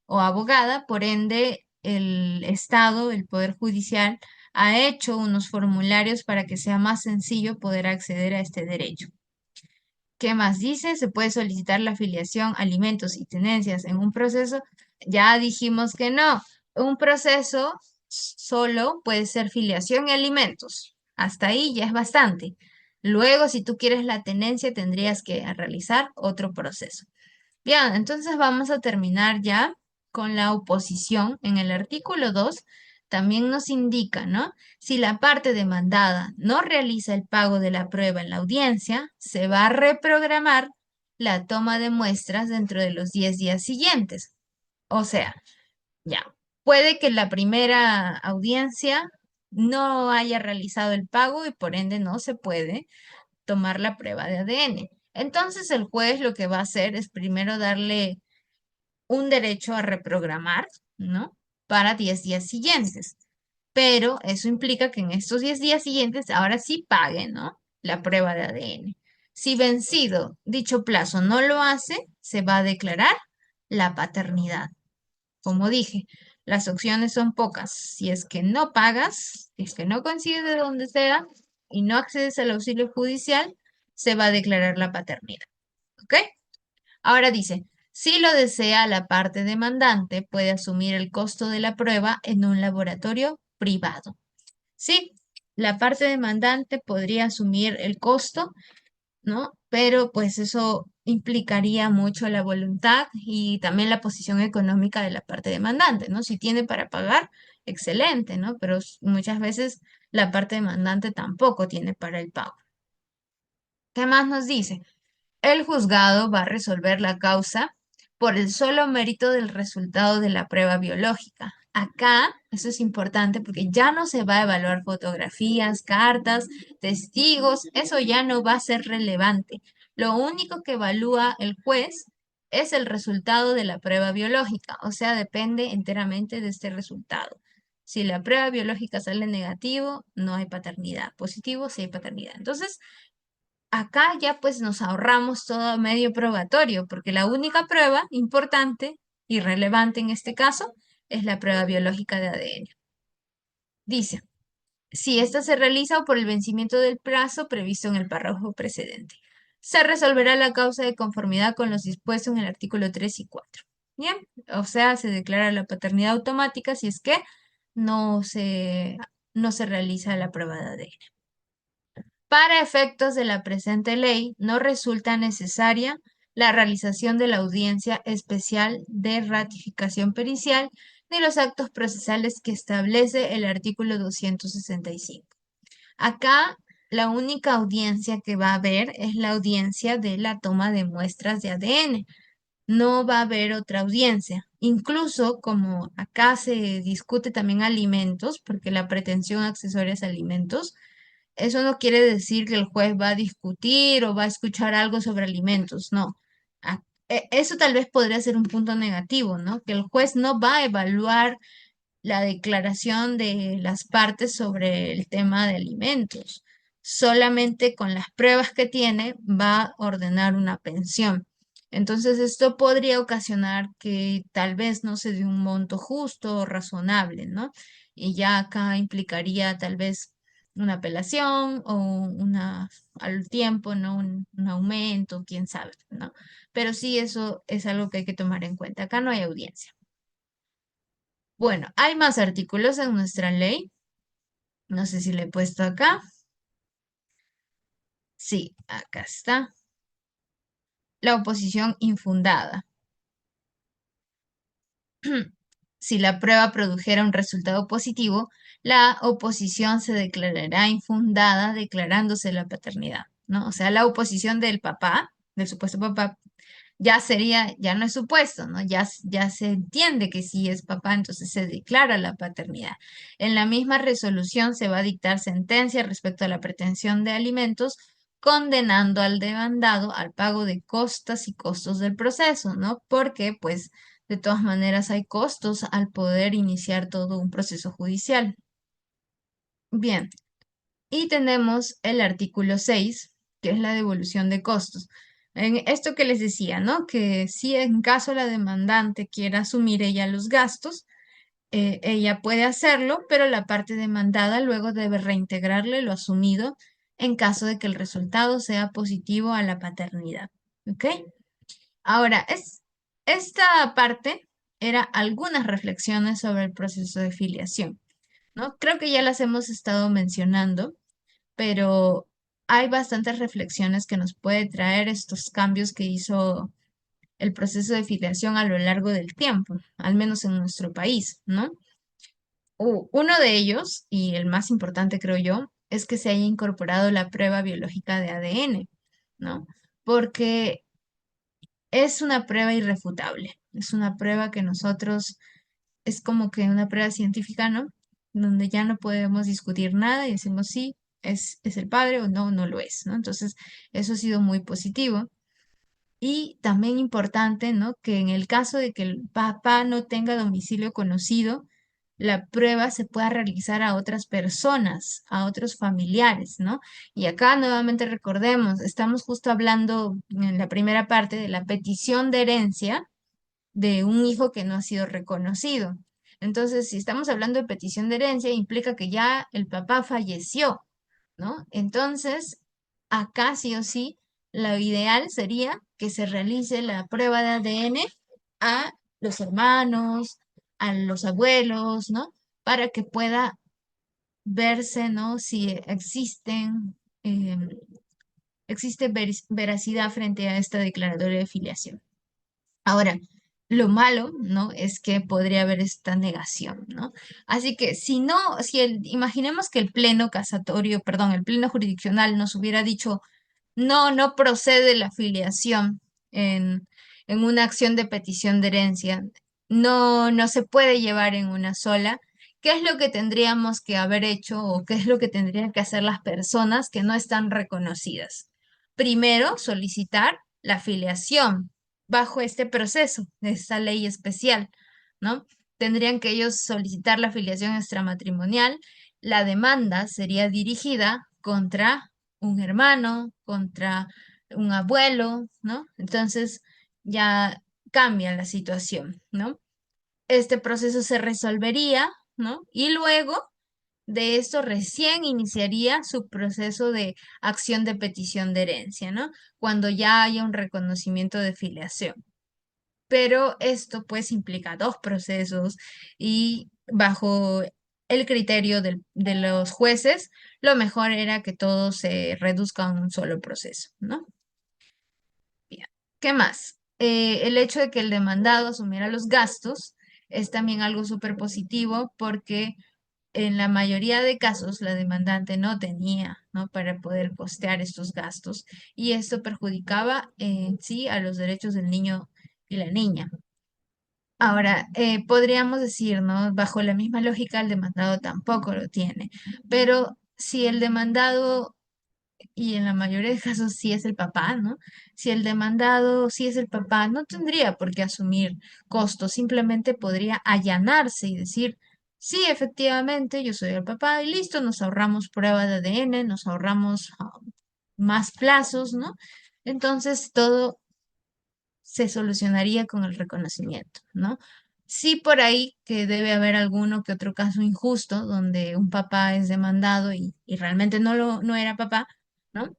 o abogada, por ende, el Estado, el Poder Judicial, ha hecho unos formularios para que sea más sencillo poder acceder a este derecho. ¿Qué más dice? Se puede solicitar la afiliación, alimentos y tenencias en un proceso. Ya dijimos que no. Un proceso solo puede ser filiación y alimentos. Hasta ahí ya es bastante. Luego, si tú quieres la tenencia, tendrías que realizar otro proceso. Bien, entonces vamos a terminar ya con la oposición. En el artículo 2 también nos indica, ¿no? Si la parte demandada no realiza el pago de la prueba en la audiencia, se va a reprogramar la toma de muestras dentro de los 10 días siguientes. O sea, ya, puede que la primera audiencia no haya realizado el pago y por ende no se puede tomar la prueba de ADN. Entonces el juez lo que va a hacer es primero darle un derecho a reprogramar, ¿no? Para 10 días siguientes. Pero eso implica que en estos 10 días siguientes ahora sí pague, ¿no? La prueba de ADN. Si vencido dicho plazo no lo hace, se va a declarar la paternidad. Como dije, las opciones son pocas. Si es que no pagas, si es que no consigues de donde sea y no accedes al auxilio judicial, se va a declarar la paternidad. ¿Ok? Ahora dice, si lo desea, la parte demandante puede asumir el costo de la prueba en un laboratorio privado. Sí, la parte demandante podría asumir el costo, ¿no? Pero pues eso implicaría mucho la voluntad y también la posición económica de la parte demandante, ¿no? Si tiene para pagar, excelente, ¿no? Pero muchas veces la parte demandante tampoco tiene para el pago. ¿Qué más nos dice? El juzgado va a resolver la causa por el solo mérito del resultado de la prueba biológica. Acá, eso es importante porque ya no se va a evaluar fotografías, cartas, testigos, eso ya no va a ser relevante. Lo único que evalúa el juez es el resultado de la prueba biológica, o sea, depende enteramente de este resultado. Si la prueba biológica sale negativo, no hay paternidad. Positivo, sí hay paternidad. Entonces, acá ya pues nos ahorramos todo medio probatorio, porque la única prueba importante y relevante en este caso es la prueba biológica de ADN. Dice, si ésta se realiza o por el vencimiento del plazo previsto en el párrafo precedente. se resolverá la causa de conformidad con los dispuestos en el artículo 3 y 4. Bien, o sea, se declara la paternidad automática si es que no se, no se realiza la prueba de ADN. Para efectos de la presente ley, no resulta necesaria la realización de la audiencia especial de ratificación pericial ni los actos procesales que establece el artículo 265. Acá la única audiencia que va a haber es la audiencia de la toma de muestras de ADN. No va a haber otra audiencia. Incluso como acá se discute también alimentos, porque la pretensión accesoria es alimentos, eso no quiere decir que el juez va a discutir o va a escuchar algo sobre alimentos, no. Ah, Eso tal vez podría ser un punto negativo, ¿no? Que el juez no va a evaluar la declaración de las partes sobre el tema de alimentos. Solamente con las pruebas que tiene va a ordenar una pensión. Entonces, esto podría ocasionar que tal vez no se dé un monto justo o razonable, ¿no? Y ya acá implicaría tal vez una apelación o una al tiempo, ¿no? Un aumento, quién sabe, ¿no? Pero sí, eso es algo que hay que tomar en cuenta. Acá no hay audiencia. Bueno, hay más artículos en nuestra ley. No sé si le he puesto acá. Sí, acá está. La oposición infundada. Si la prueba produjera un resultado positivo, la oposición se declarará infundada declarándose la paternidad, ¿no? O sea, la oposición del papá, del supuesto papá, ya sería, ya no es supuesto, ¿no? Ya se entiende que sí es papá, entonces se declara la paternidad. En la misma resolución se va a dictar sentencia respecto a la pretensión de alimentos, condenando al demandado al pago de costas y costos del proceso, ¿no? Porque, pues, de todas maneras hay costos al poder iniciar todo un proceso judicial. Bien, y tenemos el artículo 6, que es la devolución de costos. En esto que les decía, ¿no? Que si en caso la demandante quiera asumir ella los gastos, ella puede hacerlo, pero la parte demandada luego debe reintegrarle lo asumido en caso de que el resultado sea positivo a la paternidad. ¿Ok? Ahora, esta parte era algunas reflexiones sobre el proceso de filiación, ¿no? Creo que ya las hemos estado mencionando, pero hay bastantes reflexiones que nos puede traer estos cambios que hizo el proceso de filiación a lo largo del tiempo, al menos en nuestro país, ¿no? Uno de ellos, y el más importante creo yo, es que se haya incorporado la prueba biológica de ADN, ¿no? Porque es una prueba irrefutable, es una prueba que nosotros, es como que una prueba científica, ¿no? Donde ya no podemos discutir nada y decimos sí, es el padre o no, no lo es, ¿no? Entonces, eso ha sido muy positivo. Y también importante, ¿no? Que en el caso de que el papá no tenga domicilio conocido, la prueba se pueda realizar a otras personas, a otros familiares, ¿no? Y acá nuevamente recordemos, estamos justo hablando en la primera parte de la petición de herencia de un hijo que no ha sido reconocido. Entonces, si estamos hablando de petición de herencia, implica que ya el papá falleció, ¿no? Entonces, acá sí o sí, lo ideal sería que se realice la prueba de ADN a los hermanos, a los abuelos, ¿no? Para que pueda verse, ¿no? Si existe veracidad frente a esta declaratoria de filiación. Ahora, lo malo, ¿no? Es que podría haber esta negación, ¿no? Así que si no, imaginemos que el pleno casatorio, perdón, el pleno jurisdiccional nos hubiera dicho, no, no procede la filiación en una acción de petición de herencia, no, no se puede llevar en una sola. ¿Qué es lo que tendríamos que haber hecho o qué es lo que tendrían que hacer las personas que no están reconocidas? Primero, solicitar la filiación bajo este proceso, de esta ley especial, ¿no? Tendrían que ellos solicitar la filiación extramatrimonial. La demanda sería dirigida contra un hermano, contra un abuelo, ¿no? Entonces ya cambia la situación, ¿no? Este proceso se resolvería, ¿no? Y luego de esto recién iniciaría su proceso de acción de petición de herencia, ¿no? Cuando ya haya un reconocimiento de filiación. Pero esto pues implica dos procesos y bajo el criterio de los jueces, lo mejor era que todo se reduzca a un solo proceso, ¿no? Bien. ¿Qué más? El hecho de que el demandado asumiera los gastos es también algo súper positivo porque en la mayoría de casos la demandante no tenía, ¿no? Para poder costear estos gastos y esto perjudicaba en sí a los derechos del niño y la niña. Ahora, podríamos decir, ¿no? Bajo la misma lógica, el demandado tampoco lo tiene, pero si el demandado, y en la mayoría de casos sí es el papá, ¿no? Si el demandado sí es el papá, no tendría por qué asumir costos, simplemente podría allanarse y decir, sí, efectivamente, yo soy el papá y listo, nos ahorramos prueba de ADN, nos ahorramos más plazos, ¿no? Entonces, todo se solucionaría con el reconocimiento, ¿no? Sí, por ahí que debe haber alguno que otro caso injusto donde un papá es demandado y realmente no era papá, ¿no?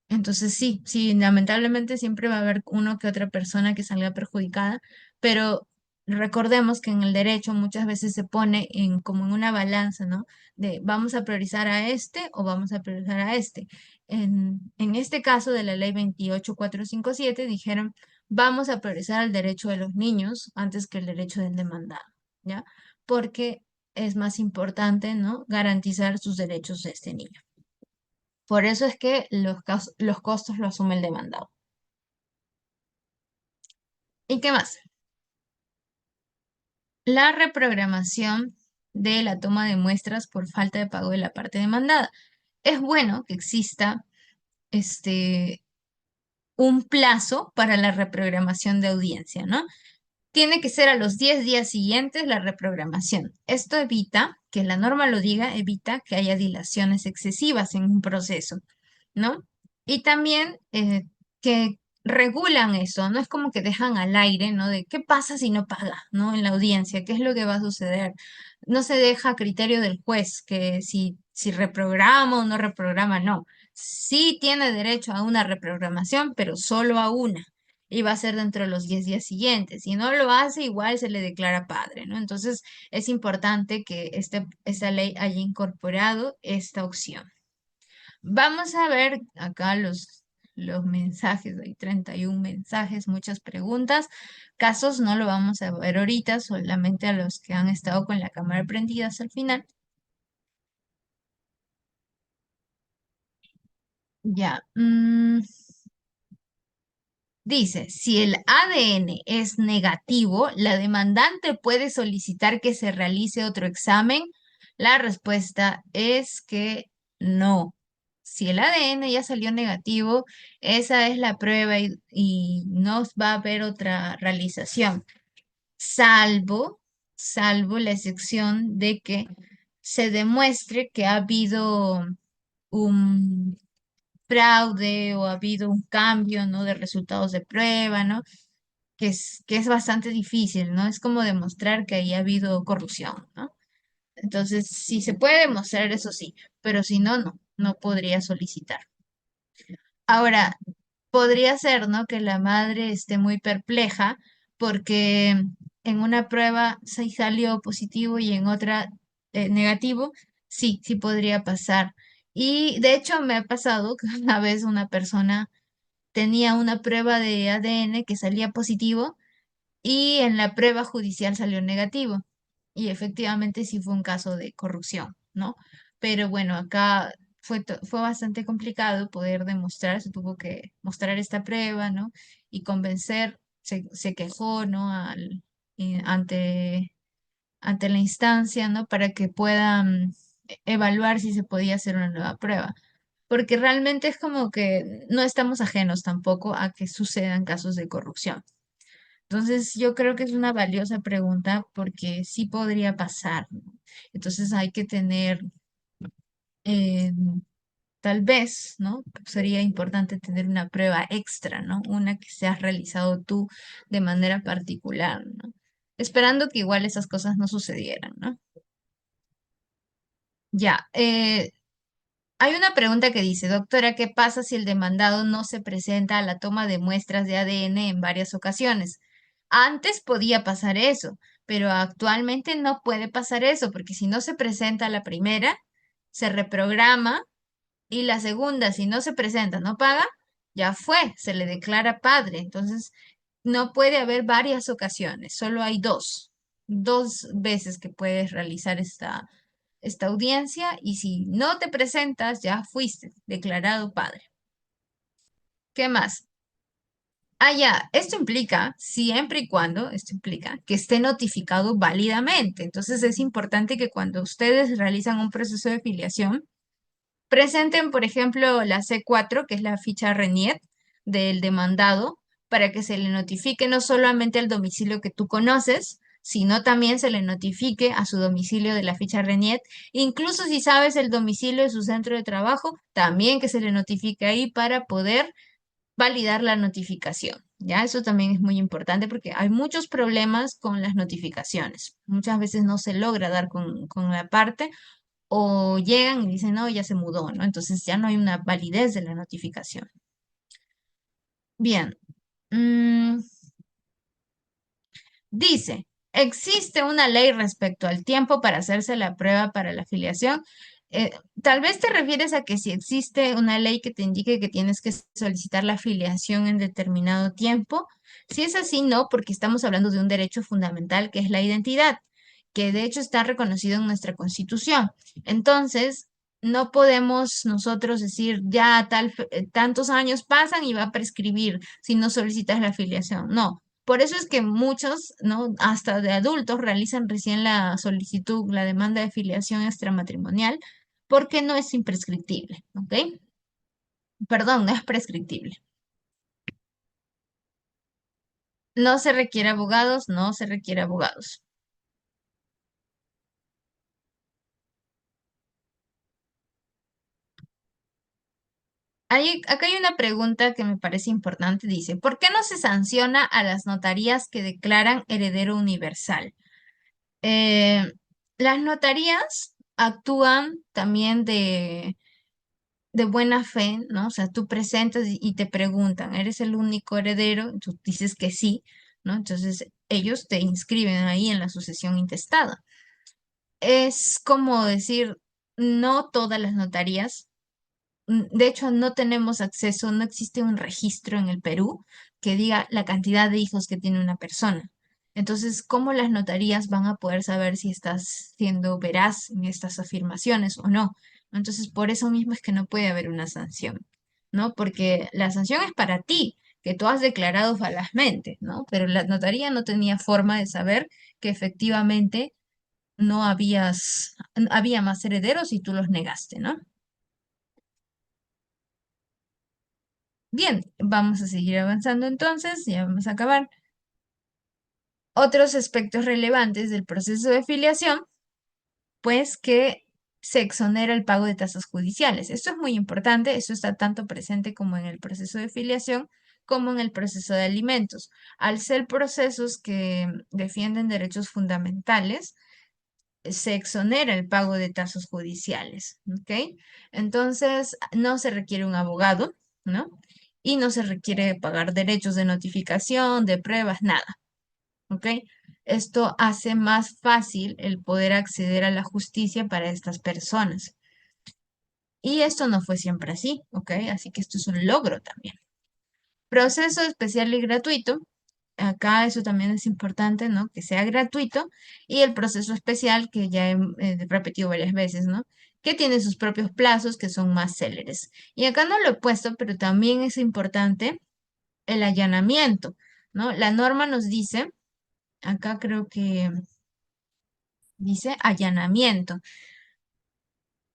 Entonces sí, sí, lamentablemente siempre va a haber uno que otra persona que salga perjudicada, pero recordemos que en el derecho muchas veces se pone en como en una balanza, ¿no? De vamos a priorizar a este o vamos a priorizar a este. En este caso de la ley 28457 dijeron vamos a priorizar el derecho de los niños antes que el derecho del demandado, ¿ya? Porque es más importante, ¿no? Garantizar sus derechos de este niño. Por eso es que los costos lo asume el demandado. ¿Y qué más? La reprogramación de la toma de muestras por falta de pago de la parte demandada. Es bueno que exista este, un plazo para la reprogramación de audiencia, ¿no? Tiene que ser a los 10 días siguientes la reprogramación. Esto evita, que la norma lo diga, evita que haya dilaciones excesivas en un proceso, ¿no? Y también que regulan eso, no es como que dejan al aire, ¿no? De qué pasa si no paga, ¿no? En la audiencia, qué es lo que va a suceder. No se deja a criterio del juez que si reprograma o no reprograma, no. Sí tiene derecho a una reprogramación, pero solo a una y va a ser dentro de los 10 días siguientes. Si no lo hace, igual se le declara padre, ¿no? Entonces, es importante que esta ley haya incorporado esta opción. Vamos a ver acá los mensajes, hay 31 mensajes, muchas preguntas. Casos no lo vamos a ver ahorita, solamente a los que han estado con la cámara prendida hasta el final. Ya. Dice, si el ADN es negativo, la demandante puede solicitar que se realice otro examen. La respuesta es que no. Si el ADN ya salió negativo, esa es la prueba y no va a haber otra realización, salvo, salvo la excepción de que se demuestre que ha habido un fraude o ha habido un cambio, ¿no? De resultados de prueba, ¿no? Que es bastante difícil, ¿no? Es como demostrar que ahí ha habido corrupción, ¿no? Entonces, si se puede demostrar eso sí, pero si no, no podría solicitar. Ahora, podría ser, ¿no? Que la madre esté muy perpleja porque en una prueba sí salió positivo y en otra negativo, sí, sí podría pasar. Y de hecho me ha pasado que una vez una persona tenía una prueba de ADN que salía positivo y en la prueba judicial salió negativo. Y efectivamente sí fue un caso de corrupción, ¿no? Pero bueno, acá fue bastante complicado poder demostrar, se tuvo que mostrar esta prueba, ¿no? Y convencer, se quejó, ¿no? Ante la instancia, ¿no? Para que puedan evaluar si se podía hacer una nueva prueba. Porque realmente es como que no estamos ajenos tampoco a que sucedan casos de corrupción. Entonces, yo creo que es una valiosa pregunta porque sí podría pasar, ¿no? Entonces, hay que tener, eh, tal vez, ¿no? Sería importante tener una prueba extra, ¿no? Una que se has realizado tú de manera particular, ¿no? Esperando que igual esas cosas no sucedieran, ¿no? Ya, hay una pregunta que dice, doctora, ¿qué pasa si el demandado no se presenta a la toma de muestras de ADN en varias ocasiones? Antes podía pasar eso, pero actualmente no puede pasar eso, porque si no se presenta a la primera, se reprograma y la segunda, si no se presenta, no paga, ya fue, se le declara padre. Entonces, no puede haber varias ocasiones, solo hay dos veces que puedes realizar esta audiencia y si no te presentas, ya fuiste declarado padre. ¿Qué más? Ah, ya, esto implica que esté notificado válidamente. Entonces es importante que cuando ustedes realizan un proceso de filiación, presenten, por ejemplo, la C4, que es la ficha RENIET del demandado, para que se le notifique no solamente al domicilio que tú conoces, sino también se le notifique a su domicilio de la ficha RENIET. Incluso si sabes el domicilio de su centro de trabajo, también que se le notifique ahí para poder validar la notificación. Ya, eso también es muy importante porque hay muchos problemas con las notificaciones. Muchas veces no se logra dar con la parte o llegan y dicen, no, ya se mudó, ¿no? Entonces ya no hay una validez de la notificación. Bien. mm, Dice, ¿existe una ley respecto al tiempo para hacerse la prueba para la afiliación? Eh, Tal vez te refieres a que si existe una ley que te indique que tienes que solicitar la afiliación en determinado tiempo. Si es así, no, porque estamos hablando de un derecho fundamental que es la identidad, que de hecho está reconocido en nuestra Constitución. Entonces, no podemos nosotros decir ya tantos años pasan y va a prescribir si no solicitas la afiliación. No. Por eso es que muchos, ¿no? Hasta de adultos realizan recién la solicitud, la demanda de filiación extramatrimonial, porque no es imprescriptible, ¿ok? Perdón, no es prescriptible. No se requiere abogados, no se requiere abogados. Acá hay una pregunta que me parece importante. Dice, ¿por qué no se sanciona a las notarías que declaran heredero universal? Eh, las notarías actúan también de buena fe, ¿no? O sea, tú presentas y te preguntan, ¿eres el único heredero? Tú dices que sí, ¿no? Entonces ellos te inscriben ahí en la sucesión intestada. Es como decir, no todas las notarías, de hecho no tenemos acceso, no existe un registro en el Perú que diga la cantidad de hijos que tiene una persona. Entonces, ¿cómo las notarías van a poder saber si estás siendo veraz en estas afirmaciones o no? Entonces, por eso mismo es que no puede haber una sanción, ¿no? Porque la sanción es para ti, que tú has declarado falazmente, ¿no? Pero la notaría no tenía forma de saber que efectivamente no había más herederos y tú los negaste, ¿no? Bien, vamos a seguir avanzando entonces, ya vamos a acabar. Otros aspectos relevantes del proceso de filiación, pues que se exonera el pago de tasas judiciales. Esto es muy importante, esto está tanto presente como en el proceso de filiación como en el proceso de alimentos. Al ser procesos que defienden derechos fundamentales, se exonera el pago de tasas judiciales, ¿ok? Entonces, no se requiere un abogado, ¿no? Y no se requiere pagar derechos de notificación, de pruebas, nada, ¿ok? Esto hace más fácil el poder acceder a la justicia para estas personas. Y esto no fue siempre así, ¿ok? Así que esto es un logro también. Proceso especial y gratuito. Acá eso también es importante, ¿no? Que sea gratuito. Y el proceso especial, que ya he repetido varias veces, ¿no? Que tiene sus propios plazos que son más céleres. Y acá no lo he puesto, pero también es importante el allanamiento, ¿no? La norma nos dice, acá creo que dice allanamiento.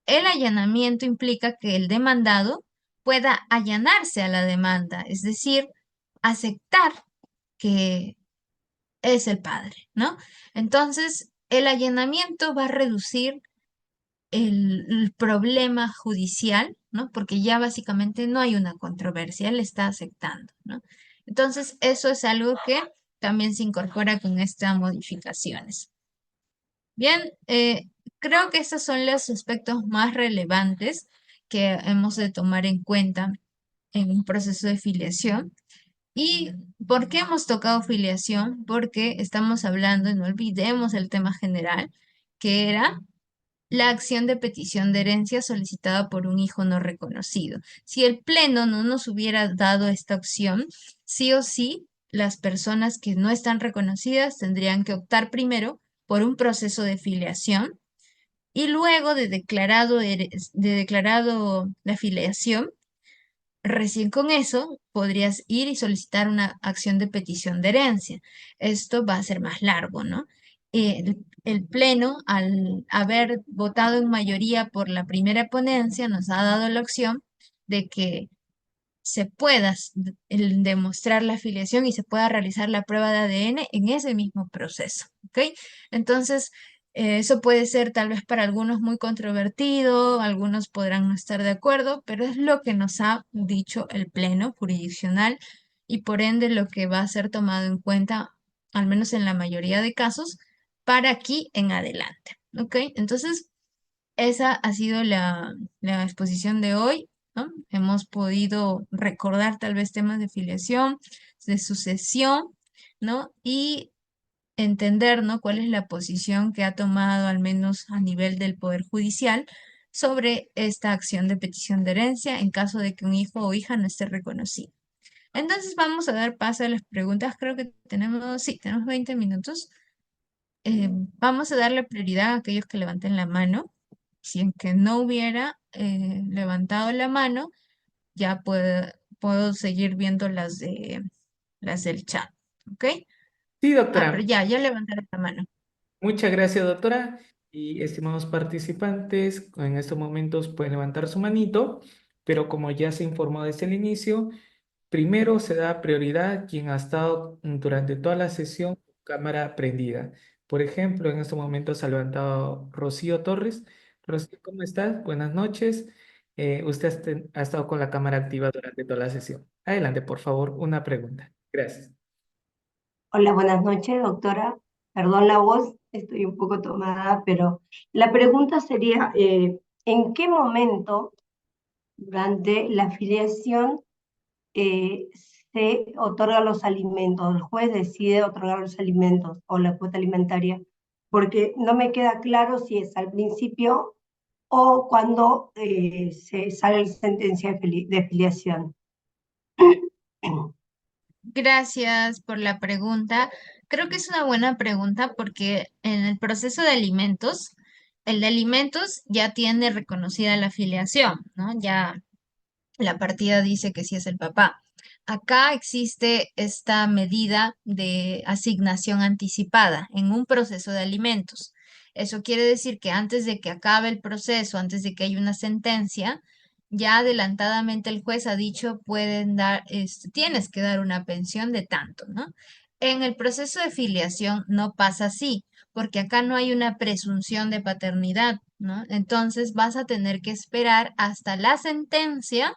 El allanamiento implica que el demandado pueda allanarse a la demanda, es decir, aceptar que es el padre, ¿no? Entonces, el allanamiento va a reducir el problema judicial, ¿no? Porque ya básicamente no hay una controversia, él está aceptando, ¿no? Entonces, eso es algo que también se incorpora con estas modificaciones. Bien, creo que estos son los aspectos más relevantes que hemos de tomar en cuenta en un proceso de filiación. ¿Y por qué hemos tocado filiación? Porque estamos hablando, y no olvidemos el tema general, que era la acción de petición de herencia solicitada por un hijo no reconocido. Si el Pleno no nos hubiera dado esta opción, sí o sí, las personas que no están reconocidas tendrían que optar primero por un proceso de filiación y luego de declarado la filiación, recién con eso podrías ir y solicitar una acción de petición de herencia. Esto va a ser más largo, ¿no? El Pleno, al haber votado en mayoría por la primera ponencia, nos ha dado la opción de que se pueda demostrar la afiliación y se pueda realizar la prueba de ADN en ese mismo proceso, ¿ok? Entonces, eso puede ser tal vez para algunos muy controvertido, algunos podrán no estar de acuerdo, pero es lo que nos ha dicho el Pleno jurisdiccional y por ende lo que va a ser tomado en cuenta, al menos en la mayoría de casos, para aquí en adelante, ¿ok? Entonces, esa ha sido la exposición de hoy, ¿no? Hemos podido recordar tal vez temas de filiación, de sucesión, ¿no? Y entender, ¿no? Cuál es la posición que ha tomado, al menos a nivel del Poder Judicial, sobre esta acción de petición de herencia en caso de que un hijo o hija no esté reconocido. Entonces vamos a dar paso a las preguntas. Creo que tenemos, sí, tenemos 20 minutos. Vamos a darle prioridad a aquellos que levanten la mano. Si en que no hubiera levantado la mano, ya puedo seguir viendo las del chat. ¿Ok? Sí, Ah, pero doctora. ya levantaron la mano. Muchas gracias, doctora. Y estimados participantes, en estos momentos pueden levantar su manito, pero como ya se informó desde el inicio, primero se da prioridad a quien ha estado durante toda la sesión con cámara prendida. Por ejemplo, en estos momentos ha levantado Rocío Torres. Rocío, ¿cómo estás? Buenas noches. Usted ha estado con la cámara activa durante toda la sesión. Adelante, por favor, una pregunta. Gracias. Hola, buenas noches, doctora. Perdón la voz, estoy un poco tomada, pero la pregunta sería, ¿en qué momento durante la afiliación eh, se otorgan los alimentos? ¿El juez decide otorgar los alimentos o la cuota alimentaria? Porque no me queda claro si es al principio o cuando se sale la sentencia de afiliación. Gracias por la pregunta. Creo que es una buena pregunta porque en el proceso de alimentos, el de alimentos ya tiene reconocida la afiliación, ¿no? Ya la partida dice que sí es el papá. Acá existe esta medida de asignación anticipada en un proceso de alimentos. Eso quiere decir que antes de que acabe el proceso, antes de que haya una sentencia, ya adelantadamente el juez ha dicho, pueden dar, tienes que dar una pensión de tanto, ¿no? En el proceso de filiación no pasa así, porque acá no hay una presunción de paternidad, ¿no? Entonces vas a tener que esperar hasta la sentencia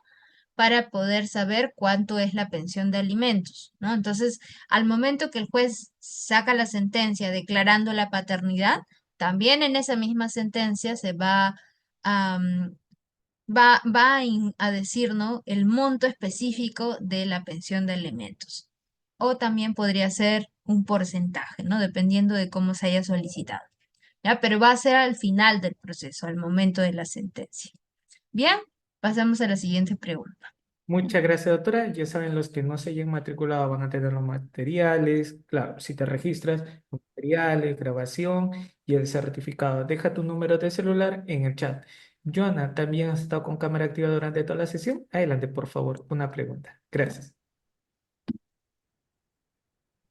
para poder saber cuánto es la pensión de alimentos, ¿no? Entonces, al momento que el juez saca la sentencia declarando la paternidad, también en esa misma sentencia se a, mm, a decir, ¿no? El monto específico de la pensión de alimentos. O también podría ser un porcentaje, ¿no? Dependiendo de cómo se haya solicitado. ¿Ya? Pero va a ser al final del proceso, al momento de la sentencia. Bien, pasamos a la siguiente pregunta. Muchas gracias, doctora. Ya saben, los que no se hayan matriculado van a tener los materiales. Claro, si te registras, los materiales, grabación y el certificado. Deja tu número de celular en el chat. Joana, ¿también has estado con cámara activa durante toda la sesión? Adelante, por favor, una pregunta. Gracias.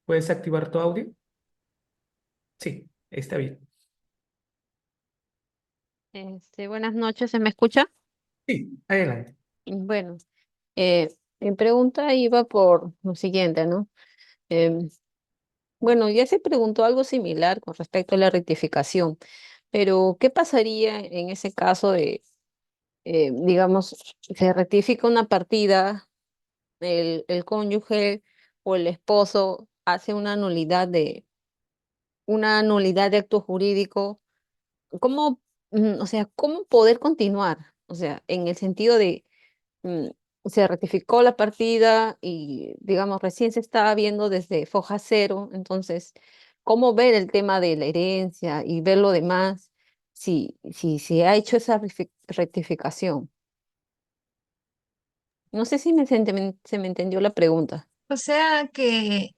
¿Puedes activar tu audio? Sí, está bien. Buenas noches, ¿se me escucha? Sí, adelante. Bueno, mi pregunta iba por lo siguiente, ¿no? Em, bueno, ya se preguntó algo similar con respecto a la rectificación, pero ¿qué pasaría en ese caso de, digamos, se rectifica una partida, el cónyuge o el esposo hace una nulidad de acto jurídico? ¿Cómo o sea, ¿cómo poder continuar? O sea, en el sentido de, mm, se rectificó la partida y, digamos, recién se estaba viendo desde foja cero, entonces, ¿cómo ver el tema de la herencia y ver lo demás si se ha hecho esa rectificación? No sé si se me entendió la pregunta. O sea que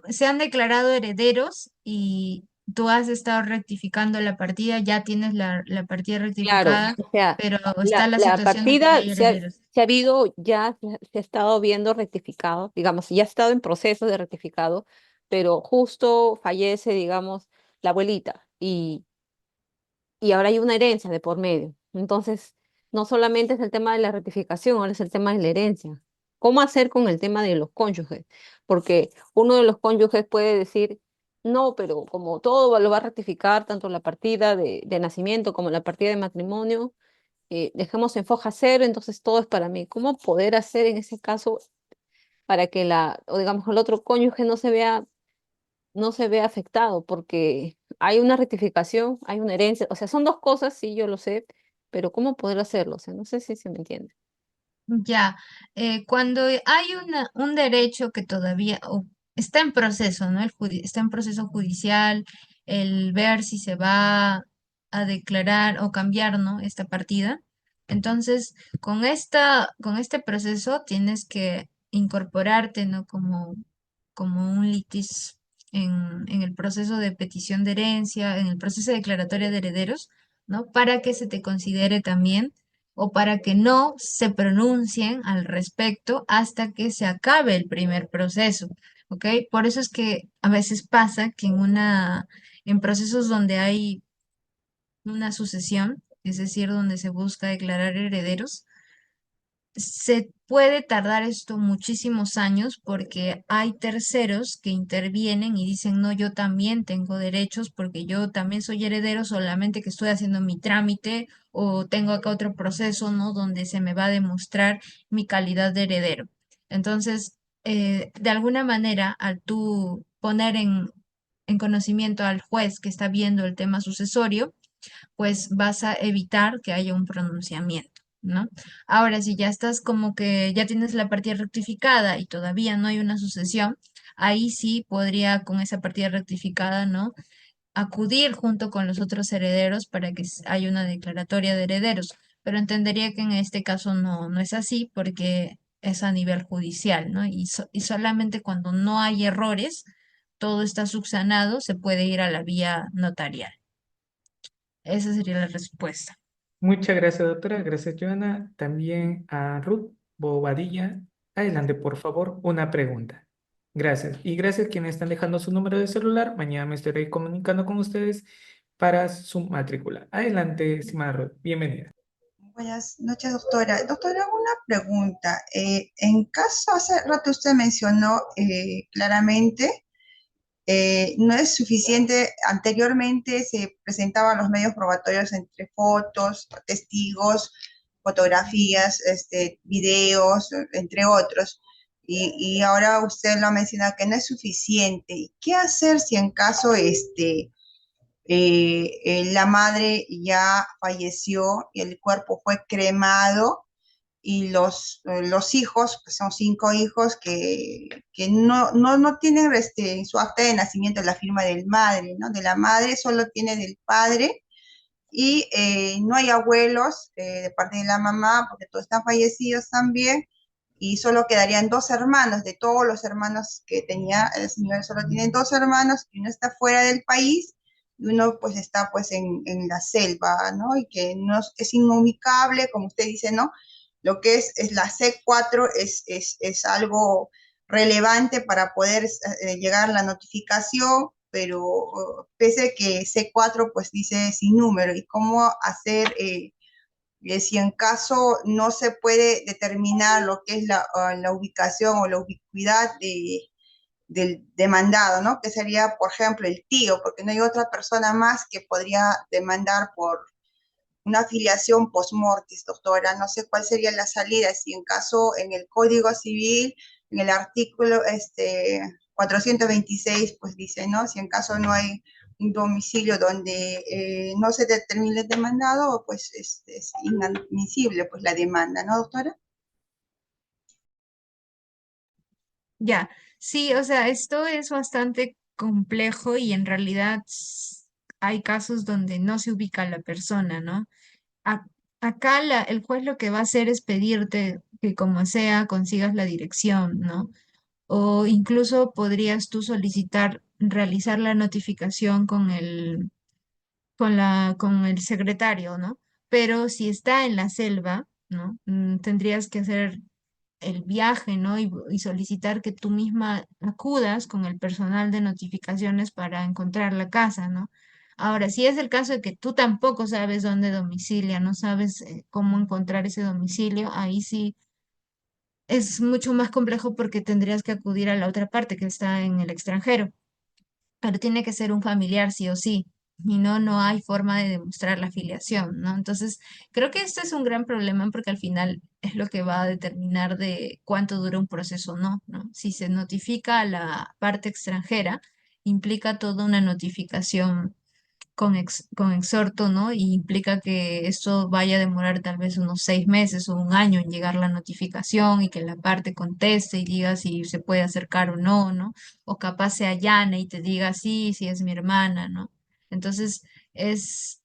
se han declarado herederos y tú has estado rectificando la partida, ya tienes la partida Claro, rectificada, o sea, pero está la la situación de que ya partida hay herederos. se ha habido, ya se ha estado viendo rectificado, digamos, ya ha estado en proceso de rectificado, pero justo fallece, digamos, la abuelita y ahora hay una herencia de por medio. Entonces, no solamente es el tema de la rectificación, ahora es el tema de la herencia. ¿Cómo hacer con el tema de los cónyuges? Porque uno de los cónyuges puede decir, no, pero como todo lo va a rectificar, tanto la partida de nacimiento como la partida de matrimonio, dejemos en foja cero, entonces todo es para mí. ¿Cómo poder hacer en ese caso para que o digamos, el otro cónyuge no se vea afectado? Porque hay una rectificación, hay una herencia, o sea, son dos cosas, sí, yo lo sé, pero ¿cómo poder hacerlo? O sea, no sé si se me entiende. Ya, cuando hay un derecho que todavía está en proceso, ¿no? Está en proceso judicial, el ver si se va a declarar o cambiar, ¿no? Esta partida. Entonces, con este proceso tienes que incorporarte, ¿no? Como un litis en el proceso de petición de herencia, en el proceso de declaratoria de herederos, ¿no? Para que se te considere también o para que no se pronuncien al respecto hasta que se acabe el primer proceso, ¿ok? Por eso es que a veces pasa que en procesos donde hay una sucesión, es decir, donde se busca declarar herederos, se puede tardar esto muchísimos años porque hay terceros que intervienen y dicen, no, yo también tengo derechos porque yo también soy heredero, solamente que estoy haciendo mi trámite o tengo acá otro proceso, ¿no? Donde se me va a demostrar mi calidad de heredero. Entonces, de alguna manera, al tú poner en conocimiento al juez que está viendo el tema sucesorio, pues vas a evitar que haya un pronunciamiento, ¿no? Ahora, si ya estás como que ya tienes la partida rectificada y todavía no hay una sucesión, ahí sí podría con esa partida rectificada, ¿no? Acudir junto con los otros herederos para que haya una declaratoria de herederos, pero entendería que en este caso no es así porque es a nivel judicial, ¿no? Y solamente cuando no hay errores, todo está subsanado, se puede ir a la vía notarial. Esa sería la respuesta. Muchas gracias, doctora. Gracias, Joana. También a Ruth Bobadilla. Adelante, por favor, una pregunta. Gracias. Y gracias a quienes están dejando su número de celular. Mañana me estaré comunicando con ustedes para su matrícula. Adelante, estimada Ruth. Bienvenida. Buenas noches, doctora. Doctora, una pregunta. En caso, hace rato usted mencionó claramente, no es suficiente, anteriormente se presentaban los medios probatorios entre fotos, testigos, fotografías, videos, entre otros. Y ahora usted lo ha mencionado que no es suficiente. ¿Qué hacer si en caso la madre ya falleció y el cuerpo fue cremado y los hijos, pues son 5 hijos que no tienen en su acta de nacimiento la firma del madre, ¿no? De la madre solo tiene del padre y no hay abuelos de parte de la mamá porque todos están fallecidos también y solo quedarían 2 hermanos, de todos los hermanos que tenía el señor solo tiene 2 hermanos y uno está fuera del país y uno pues está pues en la selva, ¿no? Y que no es incomunicable, como usted dice, ¿no? Lo que es la C4 es algo relevante para poder llegar a la notificación, pero pese a que C4 pues dice sin número y cómo hacer si en caso no se puede determinar lo que es la ubicación o la ubicuidad del demandado, ¿no? Que sería, por ejemplo, el tío, porque no hay otra persona más que podría demandar por una afiliación post-mortis, doctora. No sé cuál sería la salida, si en caso en el Código Civil, en el artículo 426, pues dice, ¿no? Si en caso no hay domicilio donde no se determine el demandado, pues es inadmisible pues la demanda, ¿no, doctora? Ya, sí, o sea, esto es bastante complejo y en realidad hay casos donde no se ubica la persona, ¿no? A- Acá el juez lo que va a hacer es pedirte que como sea consigas la dirección, ¿no? O incluso podrías tú solicitar realizar la notificación con el secretario, ¿no? Pero si está en la selva, ¿no? Tendrías que hacer el viaje, ¿no? Y solicitar que tú misma acudas con el personal de notificaciones para encontrar la casa, ¿no? Ahora, si es el caso de que tú tampoco sabes dónde domicilia, no sabes cómo encontrar ese domicilio, ahí sí es mucho más complejo porque tendrías que acudir a la otra parte que está en el extranjero, pero tiene que ser un familiar sí o sí. Y no, no hay forma de demostrar la afiliación, ¿no? Entonces, creo que esto es un gran problema porque al final es lo que va a determinar de cuánto dura un proceso o no, ¿no? Si se notifica a la parte extranjera, implica toda una notificación con exhorto, ¿no? Y implica que esto vaya a demorar tal vez unos 6 meses o un año en llegar la notificación y que la parte conteste y diga si se puede acercar o no, ¿no? O capaz se allane y te diga sí, sí es mi hermana, ¿no? Entonces, es,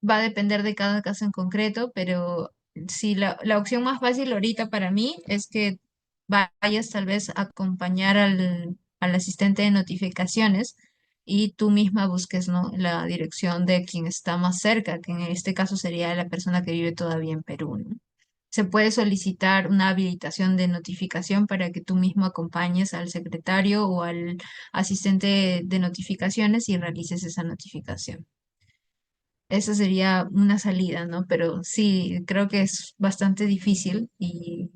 va a depender de cada caso en concreto, pero sí, la opción más fácil ahorita para mí es que vayas tal vez a acompañar al asistente de notificaciones y tú misma busques, ¿no? La dirección de quien está más cerca, que en este caso sería la persona que vive todavía en Perú, ¿no? Se puede solicitar una habilitación de notificación para que tú mismo acompañes al secretario o al asistente de notificaciones y realices esa notificación. Esa sería una salida, ¿no? Pero sí, creo que es bastante difícil y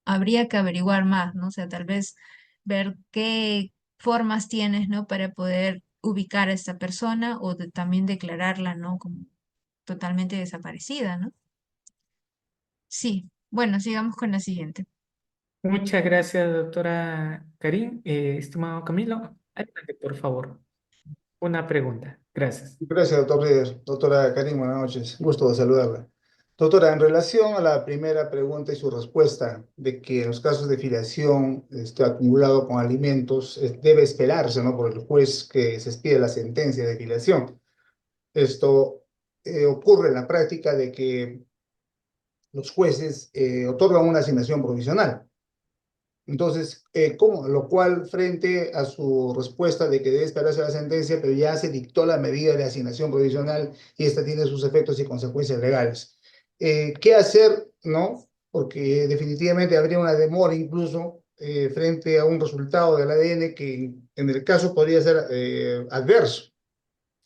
habría que averiguar más, ¿no? O sea, tal vez ver qué formas tienes, ¿no? Para poder ubicar a esta persona o también declararla, ¿no? Como totalmente desaparecida, ¿no? Sí, bueno, sigamos con la siguiente. Muchas gracias, doctora Karim. Estimado Camilo, adelante, por favor. Una pregunta. Gracias. Gracias, doctor Líder. Doctora Karim, buenas noches. Gusto de saludarla. Doctora, en relación a la primera pregunta y su respuesta de que en los casos de filiación acumulado con alimentos debe esperarse, ¿no? Por el juez que se expide la sentencia de filiación. Esto ocurre en la práctica de que los jueces otorgan una asignación provisional. Entonces, ¿cómo? Lo cual, frente a su respuesta de que debe esperarse la sentencia, pero ya se dictó la medida de asignación provisional y esta tiene sus efectos y consecuencias legales. ¿Qué hacer, no? Porque definitivamente habría una demora incluso frente a un resultado del ADN que en el caso podría ser adverso.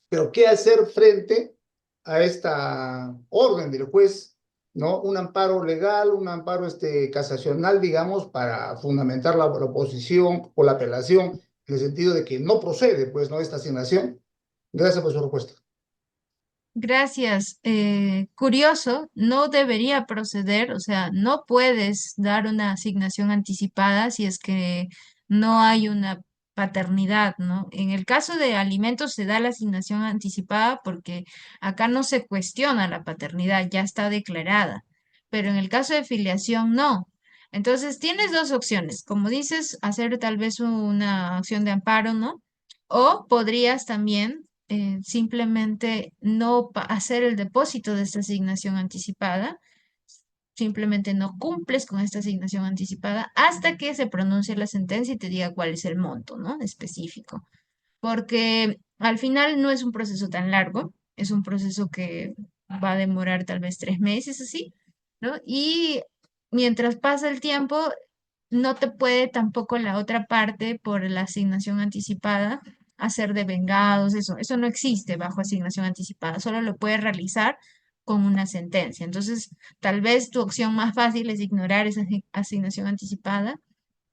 Pero ¿qué hacer frente a esta orden del juez, ¿no? Un amparo legal, un amparo casacional, digamos, para fundamentar la oposición o la apelación, en el sentido de que no procede, pues, ¿no? Esta asignación. Gracias por su respuesta. Gracias. Curioso, no debería proceder, o sea, no puedes dar una asignación anticipada si es que no hay una paternidad, ¿no? En el caso de alimentos se da la asignación anticipada porque acá no se cuestiona la paternidad, ya está declarada, pero en el caso de filiación no. Entonces, tienes dos opciones, como dices, hacer tal vez una acción de amparo, ¿no? O podrías también simplemente no hacer el depósito de esta asignación anticipada, simplemente no cumples con esta asignación anticipada hasta que se pronuncie la sentencia y te diga cuál es el monto, ¿no? Específico. Porque al final no es un proceso tan largo, es un proceso que va a demorar tal vez 3 meses así, ¿no? Y mientras pasa el tiempo, no te puede tampoco la otra parte por la asignación anticipada hacer de vengados, eso no existe bajo asignación anticipada, solo lo puedes realizar con una sentencia. Entonces, tal vez tu opción más fácil es ignorar esa asignación anticipada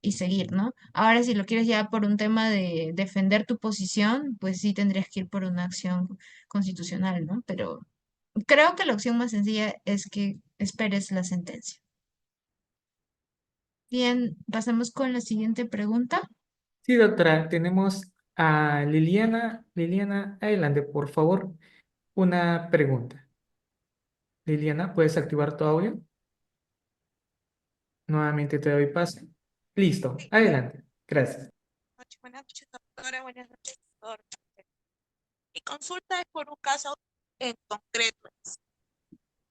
y seguir, ¿no? Ahora, si lo quieres ya por un tema de defender tu posición, pues sí tendrías que ir por una acción constitucional, ¿no? Pero creo que la opción más sencilla es que esperes la sentencia. Bien, pasamos con la siguiente pregunta. Sí, doctora, tenemos a Liliana. Liliana, adelante, por favor, una pregunta. Liliana, ¿puedes activar tu audio? Nuevamente te doy paso. Listo, Sí, adelante. Gracias. buenas noches, doctora. Buenas noches, doctor. Mi consulta es por un caso en concreto.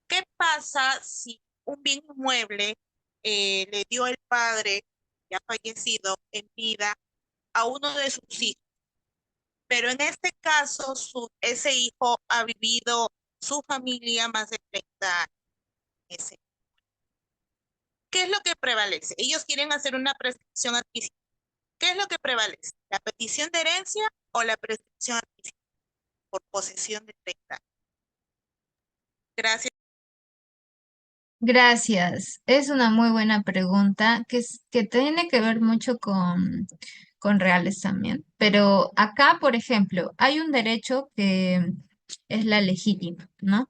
¿Qué pasa si un bien inmueble le dio el padre, ya fallecido, en vida a uno de sus hijos? Pero en este caso, ese hijo ha vivido su familia más de 30 años. ¿Qué es lo que prevalece? Ellos quieren hacer una prescripción adquisitiva. ¿Qué es lo que prevalece? ¿La petición de herencia o la prescripción adquisitiva por posesión de 30 años? Gracias. Gracias. Es una muy buena pregunta que tiene que ver mucho con reales también. Pero acá, por ejemplo, hay un derecho que es la legítima, ¿no?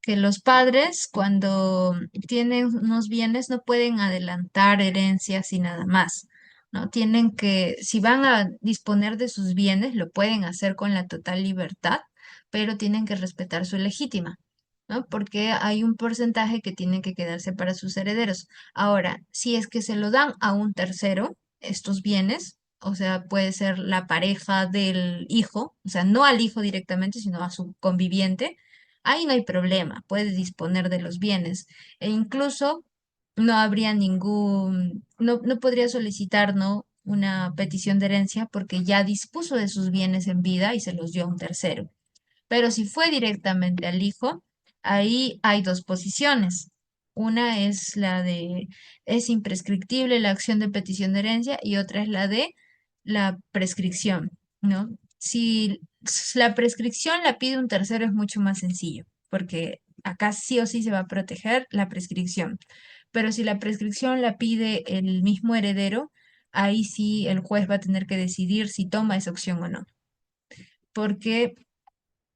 Que los padres, cuando tienen unos bienes, no pueden adelantar herencias y nada más, ¿no? Tienen que, si van a disponer de sus bienes, lo pueden hacer con la total libertad, pero tienen que respetar su legítima, ¿no? Porque hay un porcentaje que tiene que quedarse para sus herederos. Ahora, si es que se lo dan a un tercero, estos bienes, o sea, puede ser la pareja del hijo, o sea, no al hijo directamente, sino a su conviviente, ahí no hay problema, puede disponer de los bienes e incluso no habría no podría solicitar, ¿no? Una petición de herencia porque ya dispuso de sus bienes en vida y se los dio a un tercero. Pero si fue directamente al hijo, ahí hay dos posiciones. Una es la de es imprescriptible la acción de petición de herencia y otra es la de la prescripción, ¿no? Si la prescripción la pide un tercero es mucho más sencillo, porque acá sí o sí se va a proteger la prescripción. Pero si la prescripción la pide el mismo heredero, ahí sí el juez va a tener que decidir si toma esa opción o no. Porque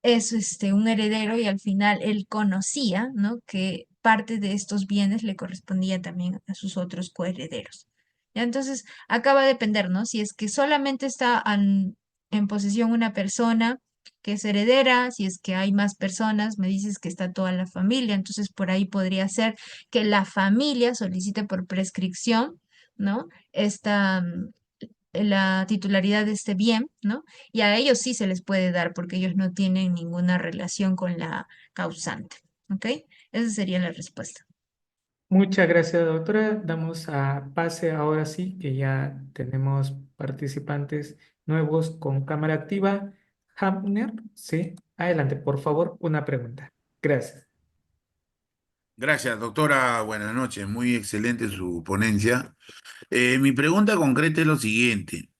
es un heredero y al final él conocía, ¿no? Que parte de estos bienes le correspondía también a sus otros coherederos. ¿Ya? Entonces, acá va a depender, ¿no? Si es que solamente está en posesión una persona que es heredera, si es que hay más personas, me dices que está toda la familia, entonces por ahí podría ser que la familia solicite por prescripción, ¿no? La titularidad de este bien, ¿no? Y a ellos sí se les puede dar porque ellos no tienen ninguna relación con la causante, ¿ok? Esa sería la respuesta. Muchas gracias, doctora. Damos a pase ahora sí, que ya tenemos participantes nuevos con cámara activa. Hapner, sí. Adelante, por favor, una pregunta. Gracias. Gracias, doctora. Buenas noches. Muy excelente su ponencia. Mi pregunta concreta es lo siguiente.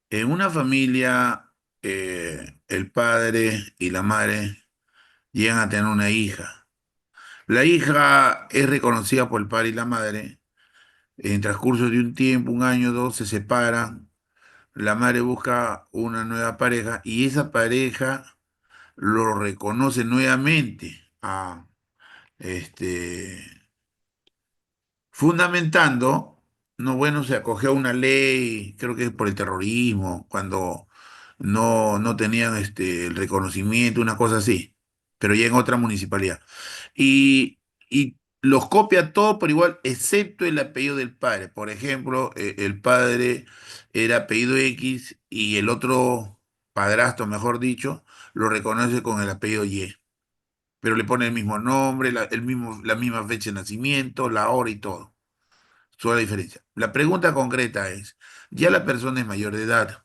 En una familia, el padre y la madre llegan a tener una hija. La hija es reconocida por el padre y la madre. En transcurso de un tiempo, un año, dos, se separan. La madre busca una nueva pareja y esa pareja lo reconoce nuevamente a este fundamentando, no, bueno, se acogió a una ley, creo que es por el terrorismo, cuando no tenían el reconocimiento, una cosa así, pero ya en otra municipalidad. Y los copia todo por igual, excepto el apellido del padre. Por ejemplo, el padre era apellido X y el otro padrastro, mejor dicho, lo reconoce con el apellido Y, pero le pone el mismo nombre, la misma fecha de nacimiento, la hora y todo. Solo la diferencia. La pregunta concreta es, ya la persona es mayor de edad,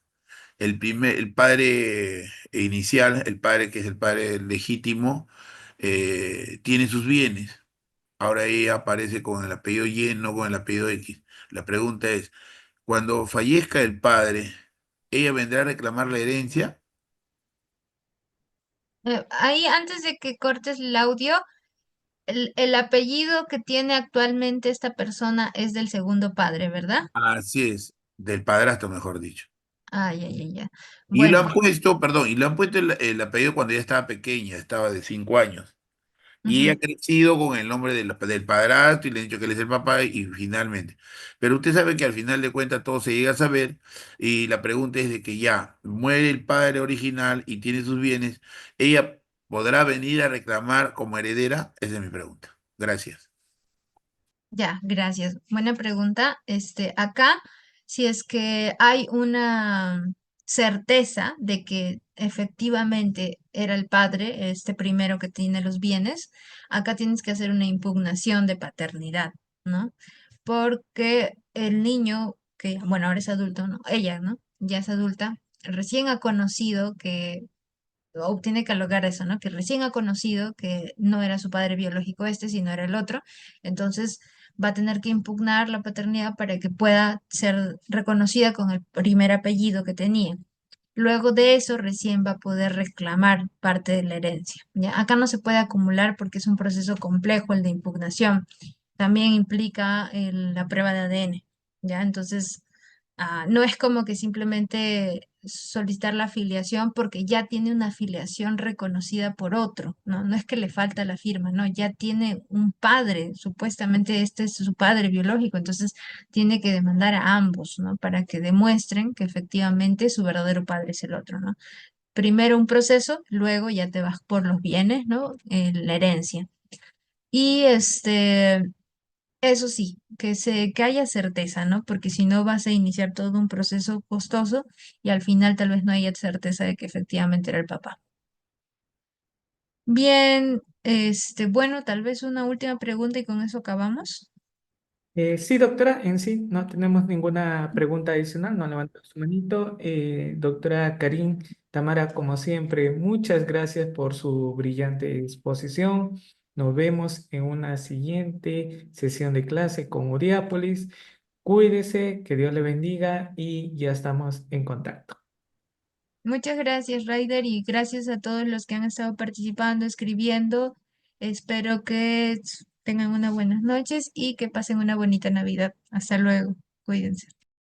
el padre inicial, el padre que es el padre legítimo, tiene sus bienes. Ahora ella aparece con el apellido Y, no con el apellido X. La pregunta es, cuando fallezca el padre, ¿ella vendrá a reclamar la herencia? Ahí, antes de que cortes el audio, el apellido que tiene actualmente esta persona es del segundo padre, ¿verdad? Así es, del padrastro, mejor dicho. Ay, ay, ay, ya. Y lo Bueno, han puesto, perdón, y lo han puesto el apellido cuando ella estaba pequeña, estaba de 5 años. Y ella Ujú. ha crecido con el nombre del padrastro y le han dicho que él es el papá y finalmente. Pero usted sabe que al final de cuentas todo se llega a saber y la pregunta es de que ya muere el padre original y tiene sus bienes, ¿ella podrá venir a reclamar como heredera? Esa es mi pregunta. Gracias. Ya, gracias. Buena pregunta. Acá, si es que hay una certeza de que efectivamente era el padre, este primero que tiene los bienes, acá tienes que hacer una impugnación de paternidad, ¿no? Porque el niño, que, bueno, ahora es adulto, ¿no? Ella, ¿no? Ya es adulta, recién ha conocido que o tiene que alogar eso, ¿no? Que recién ha conocido que no era su padre biológico este, sino era el otro. Entonces va a tener que impugnar la paternidad para que pueda ser reconocida con el primer apellido que tenía. Luego de eso, recién va a poder reclamar parte de la herencia. ¿Ya? Acá no se puede acumular porque es un proceso complejo el de impugnación. También implica la prueba de ADN. ¿Ya? Entonces, no es como que simplemente solicitar la afiliación porque ya tiene una afiliación reconocida por otro, ¿no? No es que le falta la firma, no, ya tiene un padre, supuestamente este es su padre biológico, entonces tiene que demandar a ambos, ¿no? Para que demuestren que efectivamente su verdadero padre es el otro, ¿no? Primero un proceso, luego ya te vas por los bienes, ¿no? La herencia. Y eso sí, que haya certeza, ¿no? Porque si no vas a iniciar todo un proceso costoso y al final tal vez no haya certeza de que efectivamente era el papá. Bien, bueno, tal vez una última pregunta y con eso acabamos. Sí, doctora, en sí no tenemos ninguna pregunta adicional, no levantó su manito. Doctora Karin Tamara, como siempre, muchas gracias por su brillante exposición. Nos vemos en una siguiente sesión de clase con Uriápolis. Cuídese, que Dios le bendiga y ya estamos en contacto. Muchas gracias, Ryder, y gracias a todos los que han estado participando, escribiendo. Espero que tengan unas buenas noches y que pasen una bonita Navidad. Hasta luego. Cuídense.